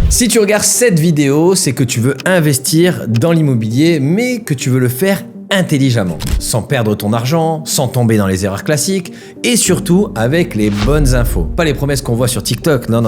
Si tu regardes cette vidéo, c'est que tu veux investir dans l'immobilier, mais que tu veux le faire intelligemment, sans perdre ton argent, sans tomber dans les erreurs classiques et surtout avec les bonnes infos. Pas les promesses qu'on voit sur TikTok, non.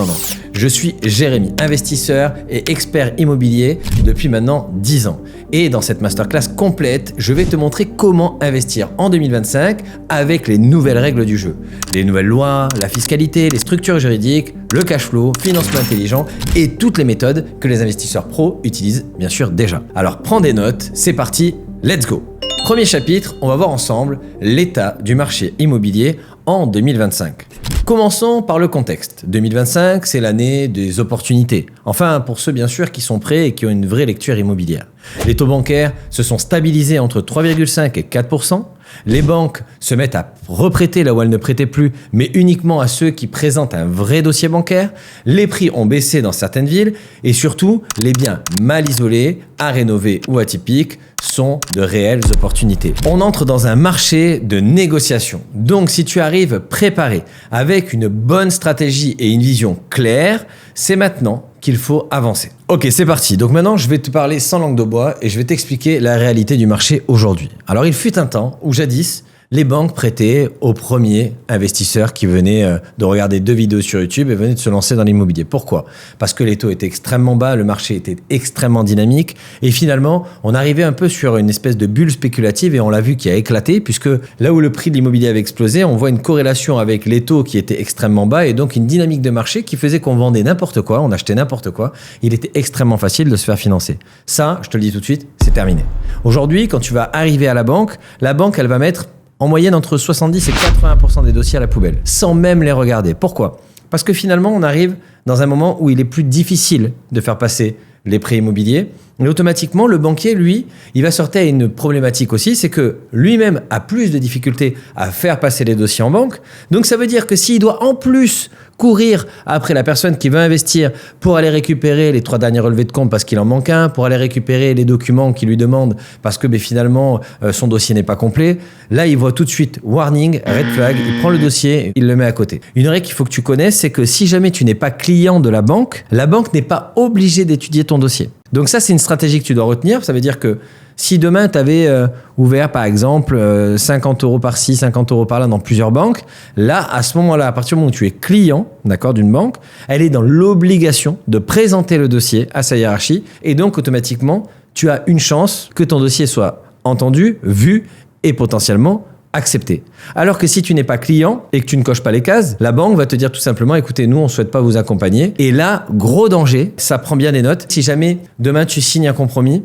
Je suis Jérémy, investisseur et expert immobilier depuis maintenant 10 ans. Et dans cette masterclass complète, je vais te montrer comment investir en 2025 avec les nouvelles règles du jeu. Les nouvelles lois, la fiscalité, les structures juridiques, le cash flow, financement intelligent et toutes les méthodes que les investisseurs pros utilisent bien sûr déjà. Alors prends des notes, c'est parti, let's go! Premier chapitre, on va voir ensemble l'état du marché immobilier en 2025. Commençons par le contexte. 2025, c'est l'année des opportunités. Enfin, pour ceux bien sûr qui sont prêts et qui ont une vraie lecture immobilière. Les taux bancaires se sont stabilisés entre 3,5 et 4%. Les banques se mettent à reprêter là où elles ne prêtaient plus, mais uniquement à ceux qui présentent un vrai dossier bancaire. Les prix ont baissé dans certaines villes et surtout, les biens mal isolés, à rénover ou atypiques sont de réelles opportunités. On entre dans un marché de négociation. Donc si tu arrives préparé avec une bonne stratégie et une vision claire, c'est maintenant qu'il faut avancer. Ok, c'est parti. Donc maintenant, je vais te parler sans langue de bois et je vais t'expliquer la réalité du marché aujourd'hui. Alors il fut un temps où jadis, les banques prêtaient aux premiers investisseurs qui venaient de regarder 2 vidéos sur YouTube et venaient de se lancer dans l'immobilier. Pourquoi ? Parce que les taux étaient extrêmement bas, le marché était extrêmement dynamique et finalement, on arrivait un peu sur une espèce de bulle spéculative et on l'a vu qui a éclaté puisque là où le prix de l'immobilier avait explosé, on voit une corrélation avec les taux qui étaient extrêmement bas et donc une dynamique de marché qui faisait qu'on vendait n'importe quoi, on achetait n'importe quoi. Il était extrêmement facile de se faire financer. Ça, je te le dis tout de suite, c'est terminé. Aujourd'hui, quand tu vas arriver à la banque, elle va mettre en moyenne entre 70 et 80% des dossiers à la poubelle, sans même les regarder. Pourquoi ? Parce que finalement, on arrive dans un moment où il est plus difficile de faire passer les prêts immobiliers. Et automatiquement, le banquier, lui, il va sortir à une problématique aussi, c'est que lui-même a plus de difficultés à faire passer les dossiers en banque. Donc ça veut dire que s'il doit en plus courir après la personne qui veut investir pour aller récupérer les 3 derniers relevés de compte parce qu'il en manque un, pour aller récupérer les documents qu'il lui demande parce que finalement son dossier n'est pas complet, là il voit tout de suite warning, red flag, il prend le dossier, il le met à côté. Une règle qu'il faut que tu connaisses, c'est que si jamais tu n'es pas client de la banque n'est pas obligée d'étudier ton dossier. Donc ça, c'est une stratégie que tu dois retenir. Ça veut dire que si demain, tu avais ouvert, par exemple, 50 € par-ci, 50 € par-là dans plusieurs banques, là, à ce moment-là, à partir du moment où tu es client, d'accord, d'une banque, elle est dans l'obligation de présenter le dossier à sa hiérarchie et donc, automatiquement, tu as une chance que ton dossier soit entendu, vu et potentiellement accepté. Alors que si tu n'es pas client et que tu ne coches pas les cases, la banque va te dire tout simplement, écoutez, nous, on ne souhaite pas vous accompagner. Et là, gros danger, ça prend bien des notes. Si jamais demain tu signes un compromis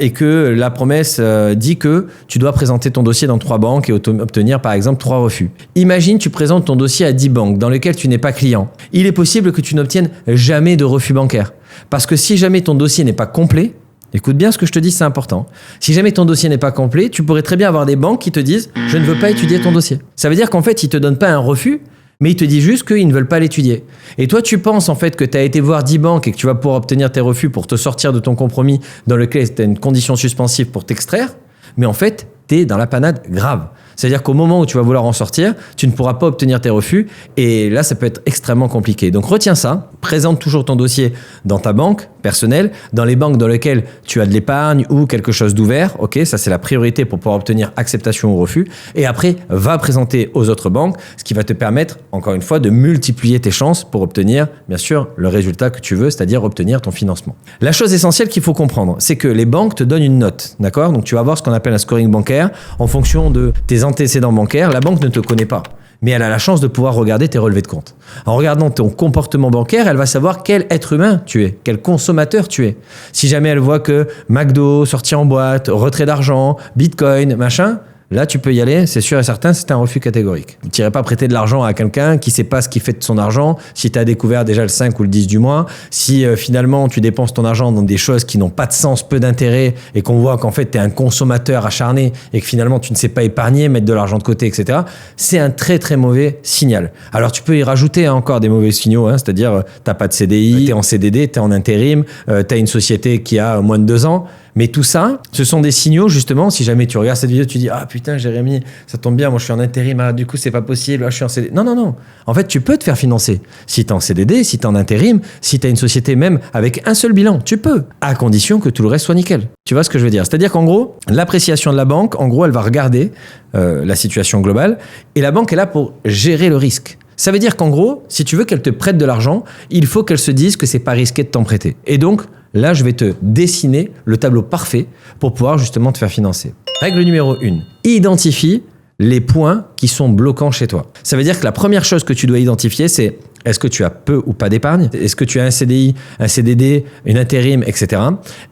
et que la promesse dit que tu dois présenter ton dossier dans 3 banques et obtenir par exemple 3 refus. Imagine, tu présentes ton dossier à 10 banques dans lesquelles tu n'es pas client. Il est possible que tu n'obtiennes jamais de refus bancaire. Parce que si jamais ton dossier n'est pas complet, écoute bien ce que je te dis, c'est important. Si jamais ton dossier n'est pas complet, tu pourrais très bien avoir des banques qui te disent « je ne veux pas étudier ton dossier ». Ça veut dire qu'en fait, ils ne te donnent pas un refus, mais ils te disent juste qu'ils ne veulent pas l'étudier. Et toi, tu penses en fait que tu as été voir 10 banques et que tu vas pouvoir obtenir tes refus pour te sortir de ton compromis dans lequel tu as une condition suspensive pour t'extraire, mais en fait, tu es dans la panade grave. C'est-à-dire qu'au moment où tu vas vouloir en sortir, tu ne pourras pas obtenir tes refus et là, ça peut être extrêmement compliqué. Donc retiens ça, présente toujours ton dossier dans ta banque personnelle, dans les banques dans lesquelles tu as de l'épargne ou quelque chose d'ouvert, ok, ça c'est la priorité pour pouvoir obtenir acceptation ou refus. Et après, va présenter aux autres banques, ce qui va te permettre, encore une fois, de multiplier tes chances pour obtenir, bien sûr, le résultat que tu veux, c'est-à-dire obtenir ton financement. La chose essentielle qu'il faut comprendre, c'est que les banques te donnent une note, d'accord ? Donc tu vas avoir ce qu'on appelle un scoring bancaire en fonction de tes antécédents bancaires. La banque ne te connaît pas, mais elle a la chance de pouvoir regarder tes relevés de compte. En regardant ton comportement bancaire, elle va savoir quel être humain tu es, quel consommateur tu es. Si jamais elle voit que McDo, sortie en boîte, retrait d'argent, Bitcoin, machin, là, tu peux y aller, c'est sûr et certain, c'est un refus catégorique. Tu n'irais pas prêter de l'argent à quelqu'un qui ne sait pas ce qu'il fait de son argent, si tu as découvert déjà le 5 ou le 10 du mois, si finalement tu dépenses ton argent dans des choses qui n'ont pas de sens, peu d'intérêt, et qu'on voit qu'en fait tu es un consommateur acharné et que finalement tu ne sais pas épargner, mettre de l'argent de côté, etc. C'est un très très mauvais signal. Alors tu peux y rajouter encore des mauvais signaux, c'est-à-dire tu n'as pas de CDI, tu es en CDD, tu es en intérim, tu as une société qui a moins de 2 ans, Mais tout ça, ce sont des signaux justement, si jamais tu regardes cette vidéo, tu dis « Ah putain Jérémy, ça tombe bien, moi je suis en intérim, du coup c'est pas possible, je suis en CDD. » Non. En fait, tu peux te faire financer. Si tu es en CDD, si tu es en intérim, si tu as une société même avec un seul bilan, tu peux. À condition que tout le reste soit nickel. Tu vois ce que je veux dire? C'est-à-dire qu'en gros, l'appréciation de la banque, en gros, elle va regarder la situation globale et la banque est là pour gérer le risque. Ça veut dire qu'en gros, si tu veux qu'elle te prête de l'argent, il faut qu'elle se dise que c'est pas risqué de t'en prêter. Et donc, là, je vais te dessiner le tableau parfait pour pouvoir justement te faire financer. Règle numéro 1. Identifie les points qui sont bloquants chez toi. Ça veut dire que la première chose que tu dois identifier, c'est est-ce que tu as peu ou pas d'épargne? Est-ce que tu as un CDI, un CDD, une intérim, etc.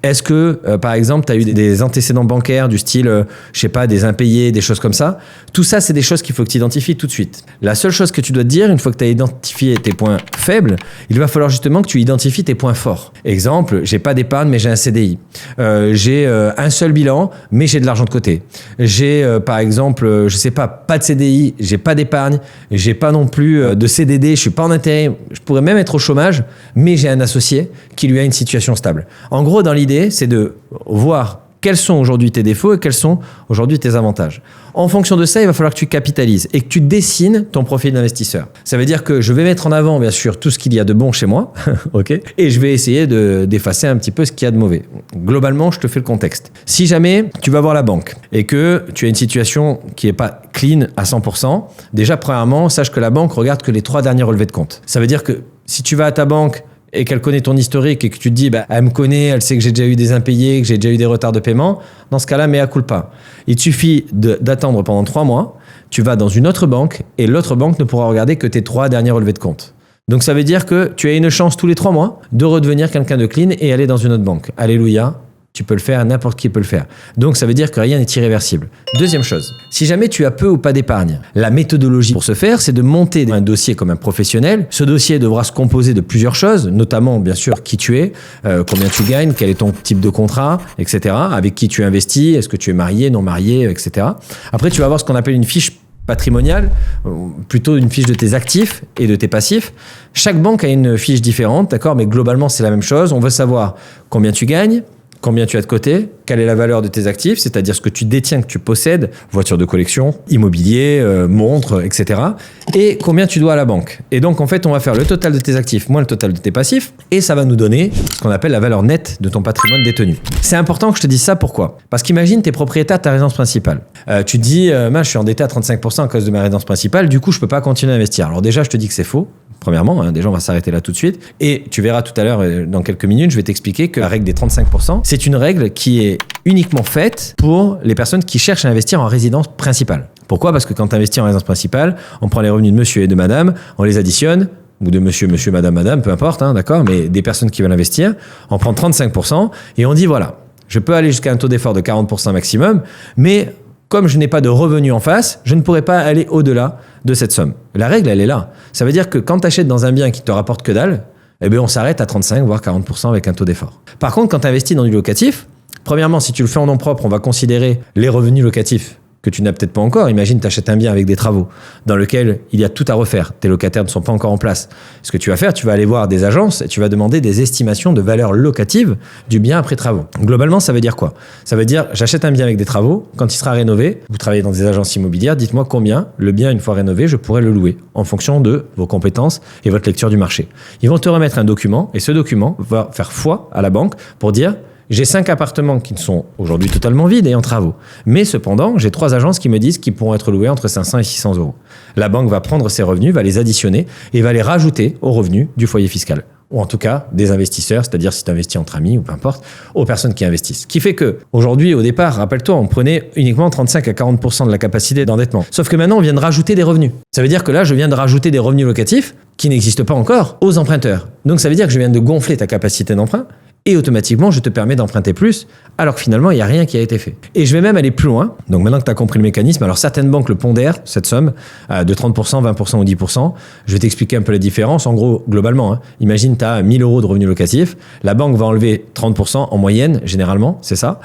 Est-ce que, par exemple, tu as eu des antécédents bancaires du style, je sais pas, des impayés, des choses comme ça? Tout ça, c'est des choses qu'il faut que tu identifies tout de suite. La seule chose que tu dois te dire, une fois que tu as identifié tes points faibles, il va falloir justement que tu identifies tes points forts. Exemple, j'ai pas d'épargne, mais j'ai un CDI. J'ai un seul bilan, mais j'ai de l'argent de côté. J'ai, par exemple, je sais pas de CDI, j'ai pas d'épargne, j'ai pas non plus de CDD, je suis pas en intérim, je pourrais même être au chômage, mais j'ai un associé qui lui a une situation stable. En gros, dans l'idée, c'est de voir quels sont aujourd'hui tes défauts et quels sont aujourd'hui tes avantages. En fonction de ça, il va falloir que tu capitalises et que tu dessines ton profil d'investisseur. Ça veut dire que je vais mettre en avant, bien sûr, tout ce qu'il y a de bon chez moi, ok, et je vais essayer d'effacer un petit peu ce qu'il y a de mauvais. Globalement, je te fais le contexte. Si jamais tu vas voir la banque et que tu as une situation qui n'est pas clean à 100%, déjà, premièrement, sache que la banque regarde que les 3 derniers relevés de compte. Ça veut dire que si tu vas à ta banque et qu'elle connaît ton historique et que tu te dis, elle me connaît, elle sait que j'ai déjà eu des impayés, que j'ai déjà eu des retards de paiement, dans ce cas-là, mea culpa. Il te suffit d'attendre pendant 3 mois, tu vas dans une autre banque et l'autre banque ne pourra regarder que tes 3 derniers relevés de compte. Donc ça veut dire que tu as une chance tous les 3 mois de redevenir quelqu'un de clean et aller dans une autre banque. Alléluia. Tu peux le faire, n'importe qui peut le faire. Donc, ça veut dire que rien n'est irréversible. Deuxième chose, si jamais tu as peu ou pas d'épargne, la méthodologie pour ce faire, c'est de monter un dossier comme un professionnel. Ce dossier devra se composer de plusieurs choses, notamment, bien sûr, qui tu es, combien tu gagnes, quel est ton type de contrat, etc. Avec qui tu investis, est-ce que tu es marié, non marié, etc. Après, tu vas avoir ce qu'on appelle une fiche patrimoniale, plutôt une fiche de tes actifs et de tes passifs. Chaque banque a une fiche différente, d'accord, mais globalement, c'est la même chose. On veut savoir combien tu gagnes, combien tu as de côté, quelle est la valeur de tes actifs, c'est-à-dire ce que tu détiens, que tu possèdes, voiture de collection, immobilier, montre, etc. Et combien tu dois à la banque. Et donc, en fait, on va faire le total de tes actifs moins le total de tes passifs et ça va nous donner ce qu'on appelle la valeur nette de ton patrimoine détenu. C'est important que je te dise ça, pourquoi? Parce qu'imagine, tu es propriétaire de ta résidence principale. Tu te dis, je suis endetté à 35% à cause de ma résidence principale, du coup, je peux pas continuer à investir. Alors déjà, je te dis que c'est faux. Premièrement, déjà on va s'arrêter là tout de suite. Et tu verras tout à l'heure, dans quelques minutes, je vais t'expliquer que la règle des 35%, c'est une règle qui est uniquement faite pour les personnes qui cherchent à investir en résidence principale. Pourquoi? Parce que quand tu investis en résidence principale, on prend les revenus de monsieur et de madame, on les additionne, ou de monsieur, madame, peu importe, d'accord, mais des personnes qui veulent investir, on prend 35% et on dit voilà, je peux aller jusqu'à un taux d'effort de 40% maximum, mais comme je n'ai pas de revenus en face, je ne pourrai pas aller au-delà de cette somme. La règle, elle est là. Ça veut dire que quand tu achètes dans un bien qui te rapporte que dalle, on s'arrête à 35 voire 40% avec un taux d'effort. Par contre, quand tu investis dans du locatif, premièrement, si tu le fais en nom propre, on va considérer les revenus locatifs que tu n'as peut-être pas encore. Imagine, tu achètes un bien avec des travaux dans lequel il y a tout à refaire. Tes locataires ne sont pas encore en place. Ce que tu vas faire, tu vas aller voir des agences et tu vas demander des estimations de valeur locative du bien après travaux. Globalement, ça veut dire quoi? Ça veut dire, j'achète un bien avec des travaux. Quand il sera rénové, vous travaillez dans des agences immobilières, dites-moi combien le bien, une fois rénové, je pourrais le louer en fonction de vos compétences et votre lecture du marché. Ils vont te remettre un document et ce document va faire foi à la banque pour dire j'ai 5 appartements qui sont aujourd'hui totalement vides et en travaux. Mais cependant, j'ai 3 agences qui me disent qu'ils pourront être loués entre 500 et 600 euros. La banque va prendre ces revenus, va les additionner et va les rajouter aux revenus du foyer fiscal. Ou en tout cas, des investisseurs, c'est-à-dire si tu investis entre amis ou peu importe, aux personnes qui investissent. Ce qui fait que aujourd'hui, au départ, rappelle-toi, on prenait uniquement 35 à 40% de la capacité d'endettement. Sauf que maintenant, on vient de rajouter des revenus. Ça veut dire que là, je viens de rajouter des revenus locatifs qui n'existent pas encore aux emprunteurs. Donc ça veut dire que je viens de gonfler ta capacité d'emprunt et automatiquement, je te permets d'emprunter plus, alors que finalement, il n'y a rien qui a été fait. Et je vais même aller plus loin. Donc maintenant que tu as compris le mécanisme, alors certaines banques le pondèrent, cette somme, de 30%, 20% ou 10%. Je vais t'expliquer un peu la différence. En gros, globalement, imagine tu as 1000 euros de revenus locatifs, la banque va enlever 30% en moyenne, généralement, c'est ça,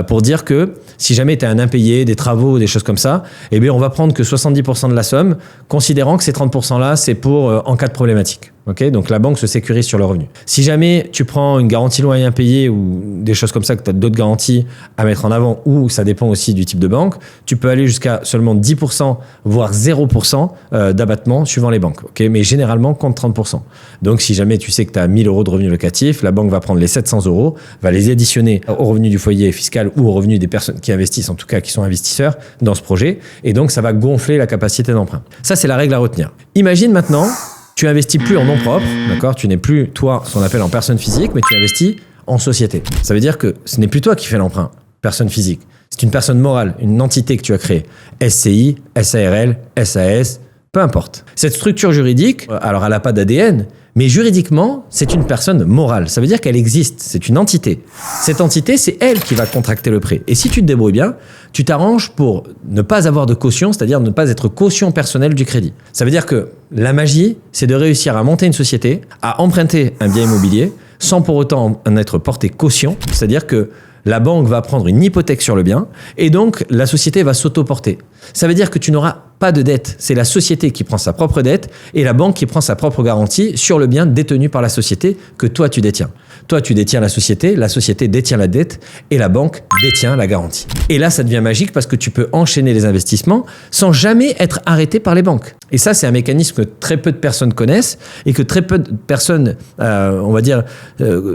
pour dire que si jamais tu as un impayé, des travaux, des choses comme ça, on va prendre que 70% de la somme, considérant que ces 30%-là, c'est pour en cas de problématique. Okay, donc la banque se sécurise sur le revenu. Si jamais tu prends une garantie loyer impayé ou des choses comme ça, que tu as d'autres garanties à mettre en avant, ou ça dépend aussi du type de banque, tu peux aller jusqu'à seulement 10%, voire 0% d'abattement suivant les banques. Okay, mais généralement, compte 30%. Donc si jamais tu sais que tu as 1000 euros de revenus locatifs, la banque va prendre les 700 euros, va les additionner au revenu du foyer fiscal ou au revenu des personnes qui investissent, en tout cas qui sont investisseurs dans ce projet, et donc ça va gonfler la capacité d'emprunt. Ça, c'est la règle à retenir. Imagine maintenant, tu investis plus en nom propre, d'accord ? Tu n'es plus, toi, ce qu'on appelle en personne physique, mais tu investis en société. Ça veut dire que ce n'est plus toi qui fais l'emprunt, personne physique. C'est une personne morale, une entité que tu as créée. SCI, SARL, SAS, peu importe. Cette structure juridique, alors elle n'a pas d'ADN, mais juridiquement, c'est une personne morale. Ça veut dire qu'elle existe, c'est une entité. Cette entité, c'est elle qui va contracter le prêt. Et si tu te débrouilles bien, tu t'arranges pour ne pas avoir de caution, c'est-à-dire ne pas être caution personnelle du crédit. Ça veut dire que la magie, c'est de réussir à monter une société, à emprunter un bien immobilier, sans pour autant en être porté caution, c'est-à-dire que la banque va prendre une hypothèque sur le bien et donc la société va s'autoporter. Ça veut dire que tu n'auras pas de dette. C'est la société qui prend sa propre dette et la banque qui prend sa propre garantie sur le bien détenu par la société que toi tu détiens. Toi tu détiens la société détient la dette et la banque détient la garantie. Et là ça devient magique parce que tu peux enchaîner les investissements sans jamais être arrêté par les banques. Et ça c'est un mécanisme que très peu de personnes connaissent et que très peu de personnes,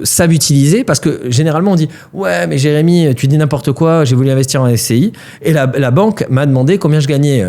savent utiliser parce que généralement on dit « Ouais mais Jérémy, tu dis n'importe quoi, j'ai voulu investir en SCI et la banque m'a demandé combien je gagnais. »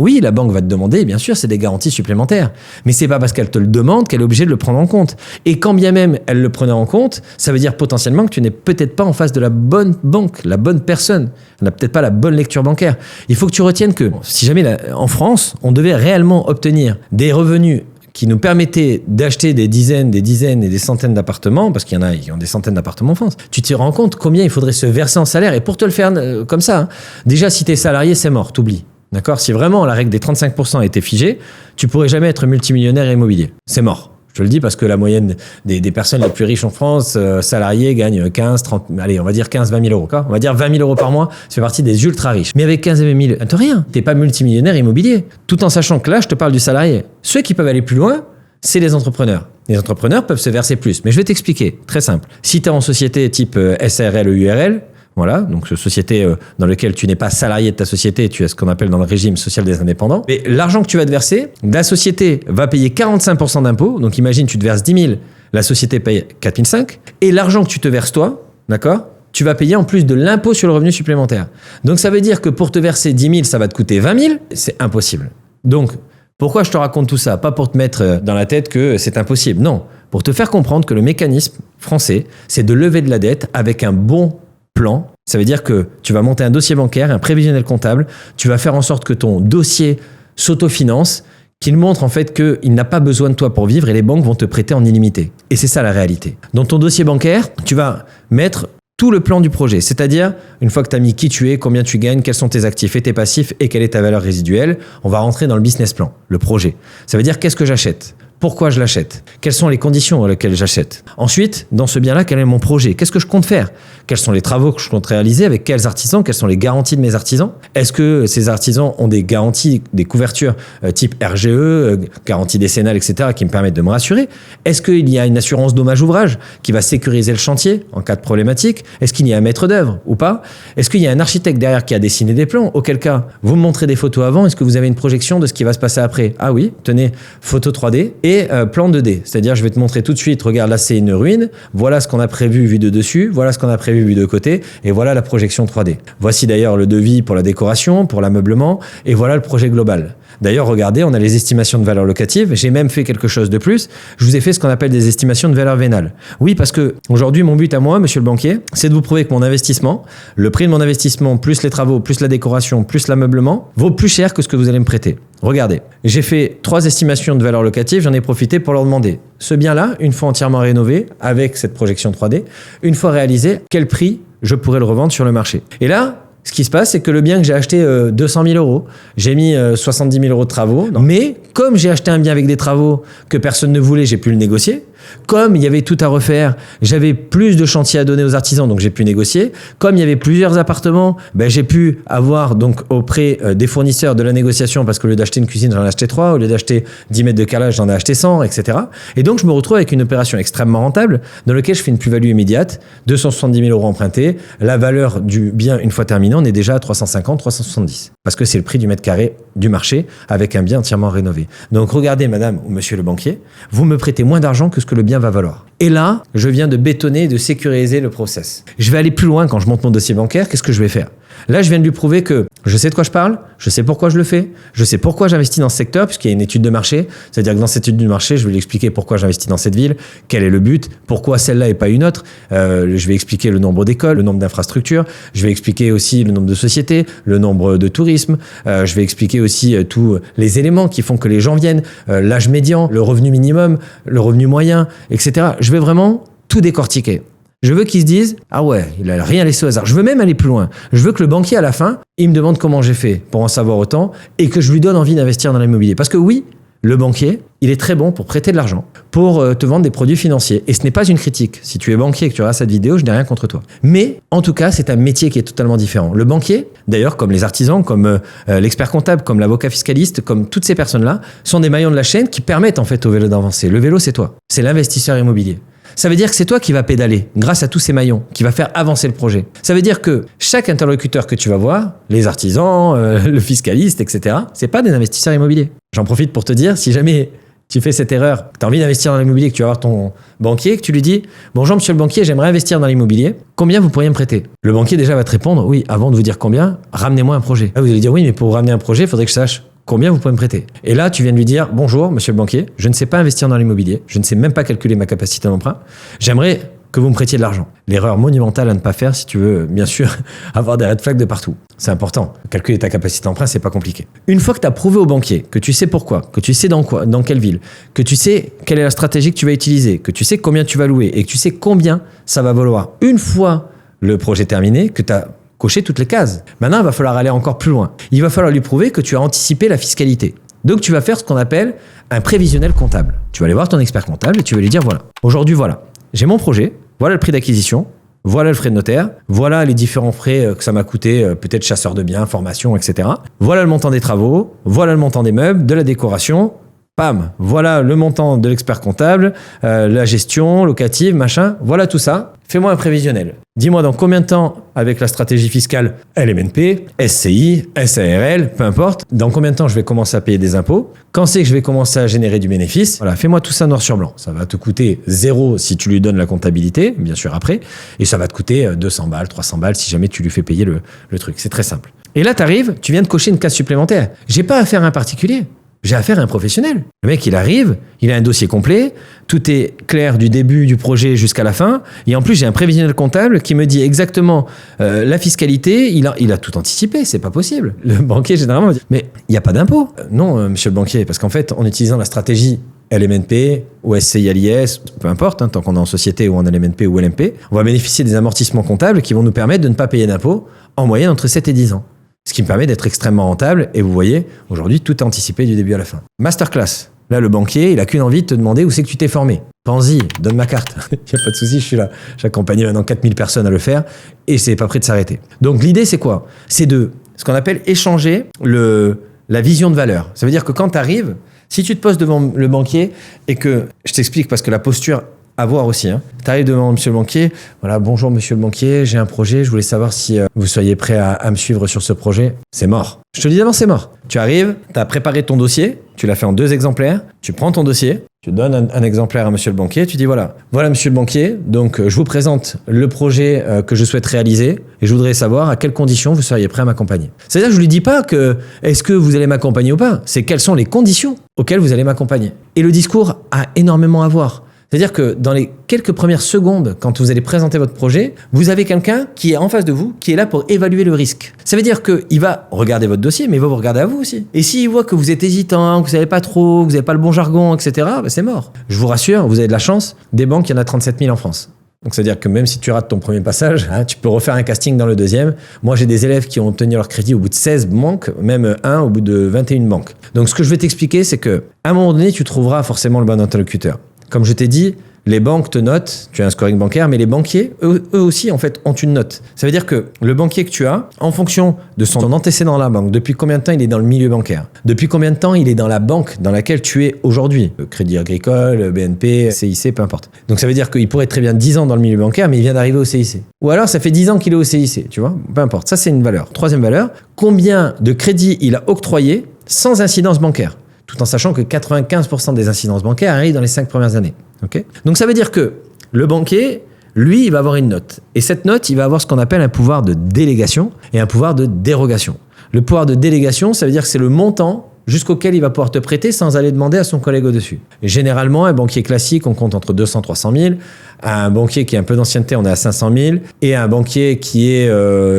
Oui, la banque va te demander, bien sûr, c'est des garanties supplémentaires. Mais c'est pas parce qu'elle te le demande qu'elle est obligée de le prendre en compte. Et quand bien même elle le prenait en compte, ça veut dire potentiellement que tu n'es peut-être pas en face de la bonne banque, la bonne personne. Elle n'a peut-être pas la bonne lecture bancaire. Il faut que tu retiennes que si jamais en France, on devait réellement obtenir des revenus qui nous permettaient d'acheter des dizaines et des centaines d'appartements, parce qu'il y en a qui ont des centaines d'appartements en France, tu te rends compte combien il faudrait se verser en salaire. Et pour te le faire comme ça, déjà si tu es salarié, c'est mort, t'oublies. D'accord ? Si vraiment la règle des 35% était figée, tu pourrais jamais être multimillionnaire immobilier. C'est mort. Je le dis parce que la moyenne des personnes les plus riches en France, salariés, gagnent 15, 30, allez, on va dire 15, 20 000 euros. Quoi. On va dire 20 000 euros par mois, ça fait partie des ultra riches. Mais avec 15 et 20 000, t'as rien. T'es pas multimillionnaire immobilier. Tout en sachant que là, je te parle du salarié. Ceux qui peuvent aller plus loin, c'est les entrepreneurs. Les entrepreneurs peuvent se verser plus. Mais je vais t'expliquer. Très simple. Si tu es en société type SARL ou URL, voilà, donc société dans laquelle tu n'es pas salarié de ta société, tu es ce qu'on appelle dans le régime social des indépendants. Mais l'argent que tu vas te verser, la société va payer 45% d'impôts. Donc imagine, tu te verses 10 000, la société paye 4 500. Et l'argent que tu te verses toi, d'accord, tu vas payer en plus de l'impôt sur le revenu supplémentaire. Donc ça veut dire que pour te verser 10 000, ça va te coûter 20 000. C'est impossible. Donc, pourquoi je te raconte tout ça ? Pas pour te mettre dans la tête que c'est impossible. Non, pour te faire comprendre que le mécanisme français, c'est de lever de la dette avec un bon plan. Ça veut dire que tu vas monter un dossier bancaire, un prévisionnel comptable, tu vas faire en sorte que ton dossier s'autofinance, qu'il montre en fait qu'il n'a pas besoin de toi pour vivre et les banques vont te prêter en illimité. Et c'est ça la réalité. Dans ton dossier bancaire, tu vas mettre tout le plan du projet, c'est-à-dire une fois que tu as mis qui tu es, combien tu gagnes, quels sont tes actifs et tes passifs et quelle est ta valeur résiduelle, on va rentrer dans le business plan, le projet. Ça veut dire qu'est-ce que j'achète ? Pourquoi je l'achète ? Quelles sont les conditions dans lesquelles j'achète ? Ensuite, dans ce bien-là, quel est mon projet ? Qu'est-ce que je compte faire ? Quels sont les travaux que je compte réaliser ? Avec quels artisans ? Quelles sont les garanties de mes artisans ? Est-ce que ces artisans ont des garanties, des couvertures type RGE, garantie décennale, etc., qui me permettent de me rassurer ? Est-ce qu'il y a une assurance dommage ouvrage qui va sécuriser le chantier en cas de problématique ? Est-ce qu'il y a un maître d'œuvre ou pas ? Est-ce qu'il y a un architecte derrière qui a dessiné des plans ? Auquel cas, vous me montrez des photos avant, est-ce que vous avez une projection de ce qui va se passer après ? Ah oui, tenez, photo 3D et plan 2D, c'est-à-dire je vais te montrer tout de suite, regarde là c'est une ruine, voilà ce qu'on a prévu vu de dessus, voilà ce qu'on a prévu vu de côté, et voilà la projection 3D. Voici d'ailleurs le devis pour la décoration, pour l'ameublement, et voilà le projet global. D'ailleurs, regardez, on a les estimations de valeur locative. J'ai même fait quelque chose de plus. Je vous ai fait ce qu'on appelle des estimations de valeur vénale. Oui, parce que aujourd'hui, mon but à moi, monsieur le banquier, c'est de vous prouver que mon investissement, le prix de mon investissement, plus les travaux, plus la décoration, plus l'ameublement, vaut plus cher que ce que vous allez me prêter. Regardez, j'ai fait 3 estimations de valeur locative, j'en ai profité pour leur demander ce bien-là, une fois entièrement rénové, avec cette projection 3D, une fois réalisé, quel prix je pourrais le revendre sur le marché. Et là, ce qui se passe, c'est que le bien que j'ai acheté 200 000 euros, j'ai mis 70 000 euros de travaux. Mais comme j'ai acheté un bien avec des travaux que personne ne voulait, j'ai pu le négocier. Comme il y avait tout à refaire, j'avais plus de chantiers à donner aux artisans, donc j'ai pu négocier. Comme il y avait plusieurs appartements, j'ai pu avoir donc auprès des fournisseurs de la négociation, parce qu'au lieu d'acheter une cuisine, j'en ai acheté 3, au lieu d'acheter 10 mètres de carrelage, j'en ai acheté 100, etc. Et donc je me retrouve avec une opération extrêmement rentable, dans laquelle je fais une plus-value immédiate, 270 000 € empruntés. La valeur du bien, une fois terminé, on est déjà à 350, 370. Parce que c'est le prix du mètre carré du marché, avec un bien entièrement rénové. Donc regardez, madame ou monsieur le banquier, vous me prêtez moins d'argent que ce que le bien va valoir. Et là, je viens de bétonner et de sécuriser le process. Je vais aller plus loin quand je monte mon dossier bancaire. Qu'est-ce que je vais faire ? Là, je viens de lui prouver que je sais de quoi je parle, je sais pourquoi je le fais, je sais pourquoi j'investis dans ce secteur, puisqu'il y a une étude de marché. C'est-à-dire que dans cette étude de marché, je vais lui expliquer pourquoi j'investis dans cette ville, quel est le but, pourquoi celle-là et pas une autre. Je vais expliquer le nombre d'écoles, le nombre d'infrastructures. Je vais expliquer aussi le nombre de sociétés, le nombre de tourisme. Je vais expliquer aussi tous les éléments qui font que les gens viennent, l'âge médian, le revenu minimum, le revenu moyen, etc. Je vais vraiment tout décortiquer. Je veux qu'ils se disent « Ah ouais, il a rien laissé au hasard ». Je veux même aller plus loin. Je veux que le banquier, à la fin, il me demande comment j'ai fait pour en savoir autant et que je lui donne envie d'investir dans l'immobilier. Parce que oui, le banquier, il est très bon pour prêter de l'argent, pour te vendre des produits financiers. Et ce n'est pas une critique. Si tu es banquier et que tu regardes cette vidéo, je n'ai rien contre toi. Mais en tout cas, c'est un métier qui est totalement différent. Le banquier, d'ailleurs, comme les artisans, comme l'expert comptable, comme l'avocat fiscaliste, comme toutes ces personnes-là, sont des maillons de la chaîne qui permettent en fait au vélo d'avancer. Le vélo, c'est toi. C'est l'investisseur immobilier. Ça veut dire que c'est toi qui vas pédaler grâce à tous ces maillons, qui va faire avancer le projet. Ça veut dire que chaque interlocuteur que tu vas voir, les artisans, le fiscaliste, etc., c'est pas des investisseurs immobiliers. J'en profite pour te dire, si jamais tu fais cette erreur, tu as envie d'investir dans l'immobilier, que tu vas voir ton banquier, que tu lui dis « Bonjour monsieur le banquier, j'aimerais investir dans l'immobilier, combien vous pourriez me prêter ?» Le banquier déjà va te répondre « Oui, avant de vous dire combien, ramenez-moi un projet. » Là, vous allez dire « Oui, mais pour vous ramener un projet, il faudrait que je sache combien vous pouvez me prêter. » Et là, tu viens de lui dire « Bonjour, monsieur le banquier, je ne sais pas investir dans l'immobilier, je ne sais même pas calculer ma capacité d'emprunt. J'aimerais que vous me prêtiez de l'argent. » L'erreur monumentale à ne pas faire si tu veux, bien sûr, avoir des red flags de partout. C'est important. Calculer ta capacité d'emprunt, c'est pas compliqué. Une fois que tu as prouvé au banquier que tu sais pourquoi, que tu sais dans quelle ville, que tu sais quelle est la stratégie que tu vas utiliser, que tu sais combien tu vas louer et que tu sais combien ça va valoir une fois le projet terminé, que tu as coché toutes les cases. Maintenant, il va falloir aller encore plus loin. Il va falloir lui prouver que tu as anticipé la fiscalité. Donc, tu vas faire ce qu'on appelle un prévisionnel comptable. Tu vas aller voir ton expert comptable et tu vas lui dire, voilà, aujourd'hui, voilà, j'ai mon projet, voilà le prix d'acquisition, voilà le frais de notaire, voilà les différents frais que ça m'a coûté, peut-être chasseur de biens, formation, etc. Voilà le montant des travaux, voilà le montant des meubles, de la décoration. Pam, voilà le montant de l'expert comptable, la gestion locative, machin, voilà tout ça. Fais-moi un prévisionnel. Dis-moi dans combien de temps, avec la stratégie fiscale LMNP, SCI, SARL, peu importe, dans combien de temps je vais commencer à payer des impôts, quand c'est que je vais commencer à générer du bénéfice. Voilà, fais-moi tout ça noir sur blanc. Ça va te coûter 0 si tu lui donnes la comptabilité, bien sûr après, et ça va te coûter 200 balles, 300 balles si jamais tu lui fais payer le truc. C'est très simple. Et là, t'arrives, tu viens de cocher une case supplémentaire. J'ai pas affaire à un particulier. J'ai affaire à un professionnel. Le mec, il arrive, il a un dossier complet, tout est clair du début du projet jusqu'à la fin, et en plus, j'ai un prévisionnel comptable qui me dit exactement la fiscalité, il a tout anticipé, c'est pas possible. Le banquier, généralement, dit, mais il n'y a pas d'impôt. Non, monsieur le banquier, parce qu'en fait, en utilisant la stratégie LMNP ou SCI LIS, peu importe, tant qu'on est en société ou en LMNP ou LMP, on va bénéficier des amortissements comptables qui vont nous permettre de ne pas payer d'impôts en moyenne entre 7 et 10 ans. Ce qui me permet d'être extrêmement rentable. Et vous voyez, aujourd'hui, tout est anticipé du début à la fin. Masterclass. Là, le banquier, il a qu'une envie de te demander où c'est que tu t'es formé. Pense-y, donne ma carte. Il n'y a pas de souci, je suis là. J'accompagne maintenant 4000 personnes à le faire et c'est pas prêt de s'arrêter. Donc, l'idée, c'est quoi ? C'est de ce qu'on appelle échanger la vision de valeur. Ça veut dire que quand tu arrives, si tu te poses devant le banquier et que, je t'explique parce que la posture à voir aussi. Tu arrives devant monsieur le banquier, voilà, bonjour monsieur le banquier, j'ai un projet, je voulais savoir si vous soyez prêt à me suivre sur ce projet. C'est mort. Je te le dis d'avance, c'est mort. Tu arrives, tu as préparé ton dossier, tu l'as fait en 2 exemplaires, tu prends ton dossier, tu donnes un exemplaire à monsieur le banquier, tu dis voilà monsieur le banquier, donc je vous présente le projet que je souhaite réaliser et je voudrais savoir à quelles conditions vous seriez prêt à m'accompagner. C'est-à-dire que je ne lui dis pas que est-ce que vous allez m'accompagner ou pas, c'est quelles sont les conditions auxquelles vous allez m'accompagner. Et le discours a énormément à voir. C'est-à-dire que dans les quelques premières secondes, quand vous allez présenter votre projet, vous avez quelqu'un qui est en face de vous, qui est là pour évaluer le risque. Ça veut dire qu'il va regarder votre dossier, mais il va vous regarder à vous aussi. Et s'il voit que vous êtes hésitant, que vous savez pas trop, que vous n'avez pas le bon jargon, etc., c'est mort. Je vous rassure, vous avez de la chance. Des banques, il y en a 37 000 en France. Donc, c'est-à-dire que même si tu rates ton premier passage, tu peux refaire un casting dans le deuxième. Moi, j'ai des élèves qui ont obtenu leur crédit au bout de 16 banques, même un au bout de 21 banques. Donc, ce que je vais t'expliquer, c'est qu'à un moment donné, tu trouveras forcément le bon interlocuteur. Comme je t'ai dit, les banques te notent, tu as un scoring bancaire, mais les banquiers, eux aussi, en fait, ont une note. Ça veut dire que le banquier que tu as, en fonction de son antécédent dans la banque, depuis combien de temps il est dans le milieu bancaire, depuis combien de temps il est dans la banque dans laquelle tu es aujourd'hui, Crédit Agricole, BNP, CIC, peu importe. Donc ça veut dire qu'il pourrait être très bien 10 ans dans le milieu bancaire, mais il vient d'arriver au CIC. Ou alors ça fait 10 ans qu'il est au CIC, tu vois, peu importe. Ça, c'est une valeur. Troisième valeur, combien de crédits il a octroyé sans incidence bancaire, tout en sachant que 95% des incidences bancaires arrivent dans les 5 premières années. Okay. Donc ça veut dire que le banquier, lui, il va avoir une note. Et cette note, il va avoir ce qu'on appelle un pouvoir de délégation et un pouvoir de dérogation. Le pouvoir de délégation, ça veut dire que c'est le montant jusqu'auquel il va pouvoir te prêter sans aller demander à son collègue au-dessus. Et généralement, un banquier classique, on compte entre 200 et 300 000. Un banquier qui a un peu d'ancienneté, on est à 500 000. Et un banquier qui est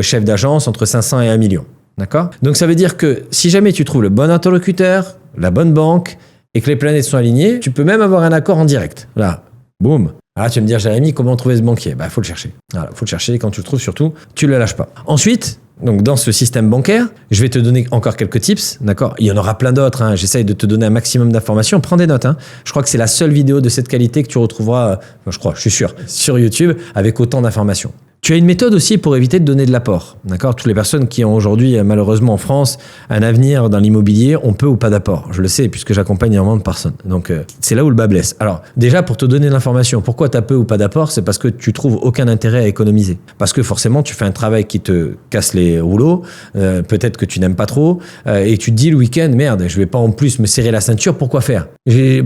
chef d'agence, entre 500 et 1 million. D'accord ? Donc ça veut dire que si jamais tu trouves le bon interlocuteur, la bonne banque, et que les planètes sont alignées, tu peux même avoir un accord en direct. Là, boum. Alors tu vas me dire, Jérémy, comment trouver ce banquier ? Faut le chercher. Voilà, faut le chercher, et quand tu le trouves surtout, tu ne le lâches pas. Ensuite, donc dans ce système bancaire, je vais te donner encore quelques tips, d'accord ? Il y en aura plein d'autres, hein. J'essaye de te donner un maximum d'informations. Prends des notes, hein. Je crois que c'est la seule vidéo de cette qualité que tu retrouveras, je suis sûr, sur YouTube, avec autant d'informations. Tu as une méthode aussi pour éviter de donner de l'apport. D'accord ? Toutes les personnes qui ont aujourd'hui, malheureusement en France, un avenir dans l'immobilier ont peu ou pas d'apport. Je le sais, puisque j'accompagne énormément de personnes. Donc, c'est là où le bas blesse. Alors, déjà, pour te donner de l'information, pourquoi tu as peu ou pas d'apport ? C'est parce que tu trouves aucun intérêt à économiser. Parce que forcément, tu fais un travail qui te casse les rouleaux, peut-être que tu n'aimes pas trop, et tu te dis le week-end, merde, je vais pas en plus me serrer la ceinture, pourquoi faire ?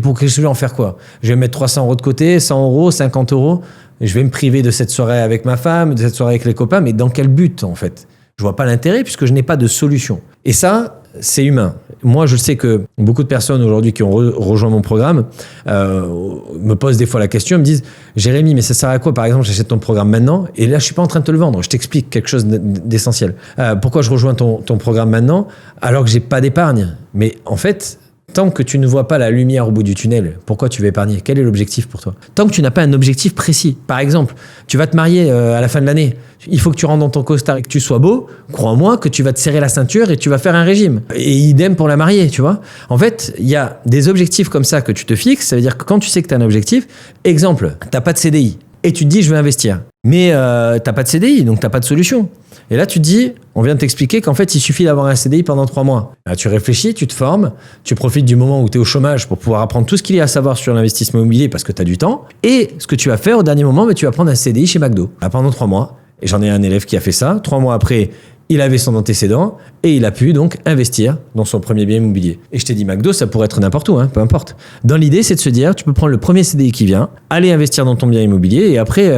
Pour que je vais en faire quoi ? Je vais mettre 300 euros de côté, 100 euros, 50 euros. Je vais me priver de cette soirée avec ma femme, de cette soirée avec les copains, mais dans quel but en fait ? Je vois pas l'intérêt puisque je n'ai pas de solution. Et ça, c'est humain. Moi, je sais que beaucoup de personnes aujourd'hui qui ont rejoint mon programme me posent des fois la question, me disent « Jérémy, mais ça sert à quoi ? Par exemple, j'achète ton programme maintenant et là, je suis pas en train de te le vendre. Je t'explique quelque chose d'essentiel. Pourquoi je rejoins ton programme maintenant alors que j'ai pas d'épargne ? Mais en fait... Tant que tu ne vois pas la lumière au bout du tunnel, pourquoi tu veux épargner ? Quel est l'objectif pour toi ? Tant que tu n'as pas un objectif précis. Par exemple, tu vas te marier à la fin de l'année. Il faut que tu rentres dans ton costard et que tu sois beau. Crois-moi que tu vas te serrer la ceinture et tu vas faire un régime. Et idem pour la mariée, tu vois. En fait, il y a des objectifs comme ça que tu te fixes. Ça veut dire que quand tu sais que tu as un objectif, exemple, tu n'as pas de CDI et tu te dis je vais investir. Mais tu n'as pas de CDI, donc tu n'as pas de solution. Et là, tu te dis, on vient de t'expliquer qu'en fait, il suffit d'avoir un CDI pendant 3 mois. Là, tu réfléchis, tu te formes, tu profites du moment où tu es au chômage pour pouvoir apprendre tout ce qu'il y a à savoir sur l'investissement immobilier parce que tu as du temps. Et ce que tu vas faire au dernier moment, tu vas prendre un CDI chez McDo pendant 3 mois. Et j'en ai un élève qui a fait ça. 3 mois après, il avait son antécédent et il a pu donc investir dans son premier bien immobilier. Et je t'ai dit, McDo, ça pourrait être n'importe où, hein, peu importe. Dans l'idée, c'est de se dire, tu peux prendre le premier CDI qui vient, aller investir dans ton bien immobilier et après...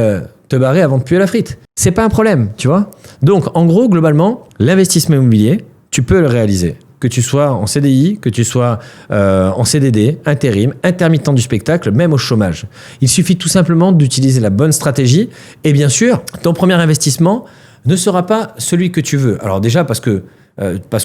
te barrer avant de puer la frite. C'est pas un problème, tu vois. Donc, en gros, globalement, l'investissement immobilier, tu peux le réaliser. Que tu sois en CDI, que tu sois en CDD, intérim, intermittent du spectacle, même au chômage. Il suffit tout simplement d'utiliser la bonne stratégie. Et bien sûr, ton premier investissement ne sera pas celui que tu veux. Alors déjà, parce que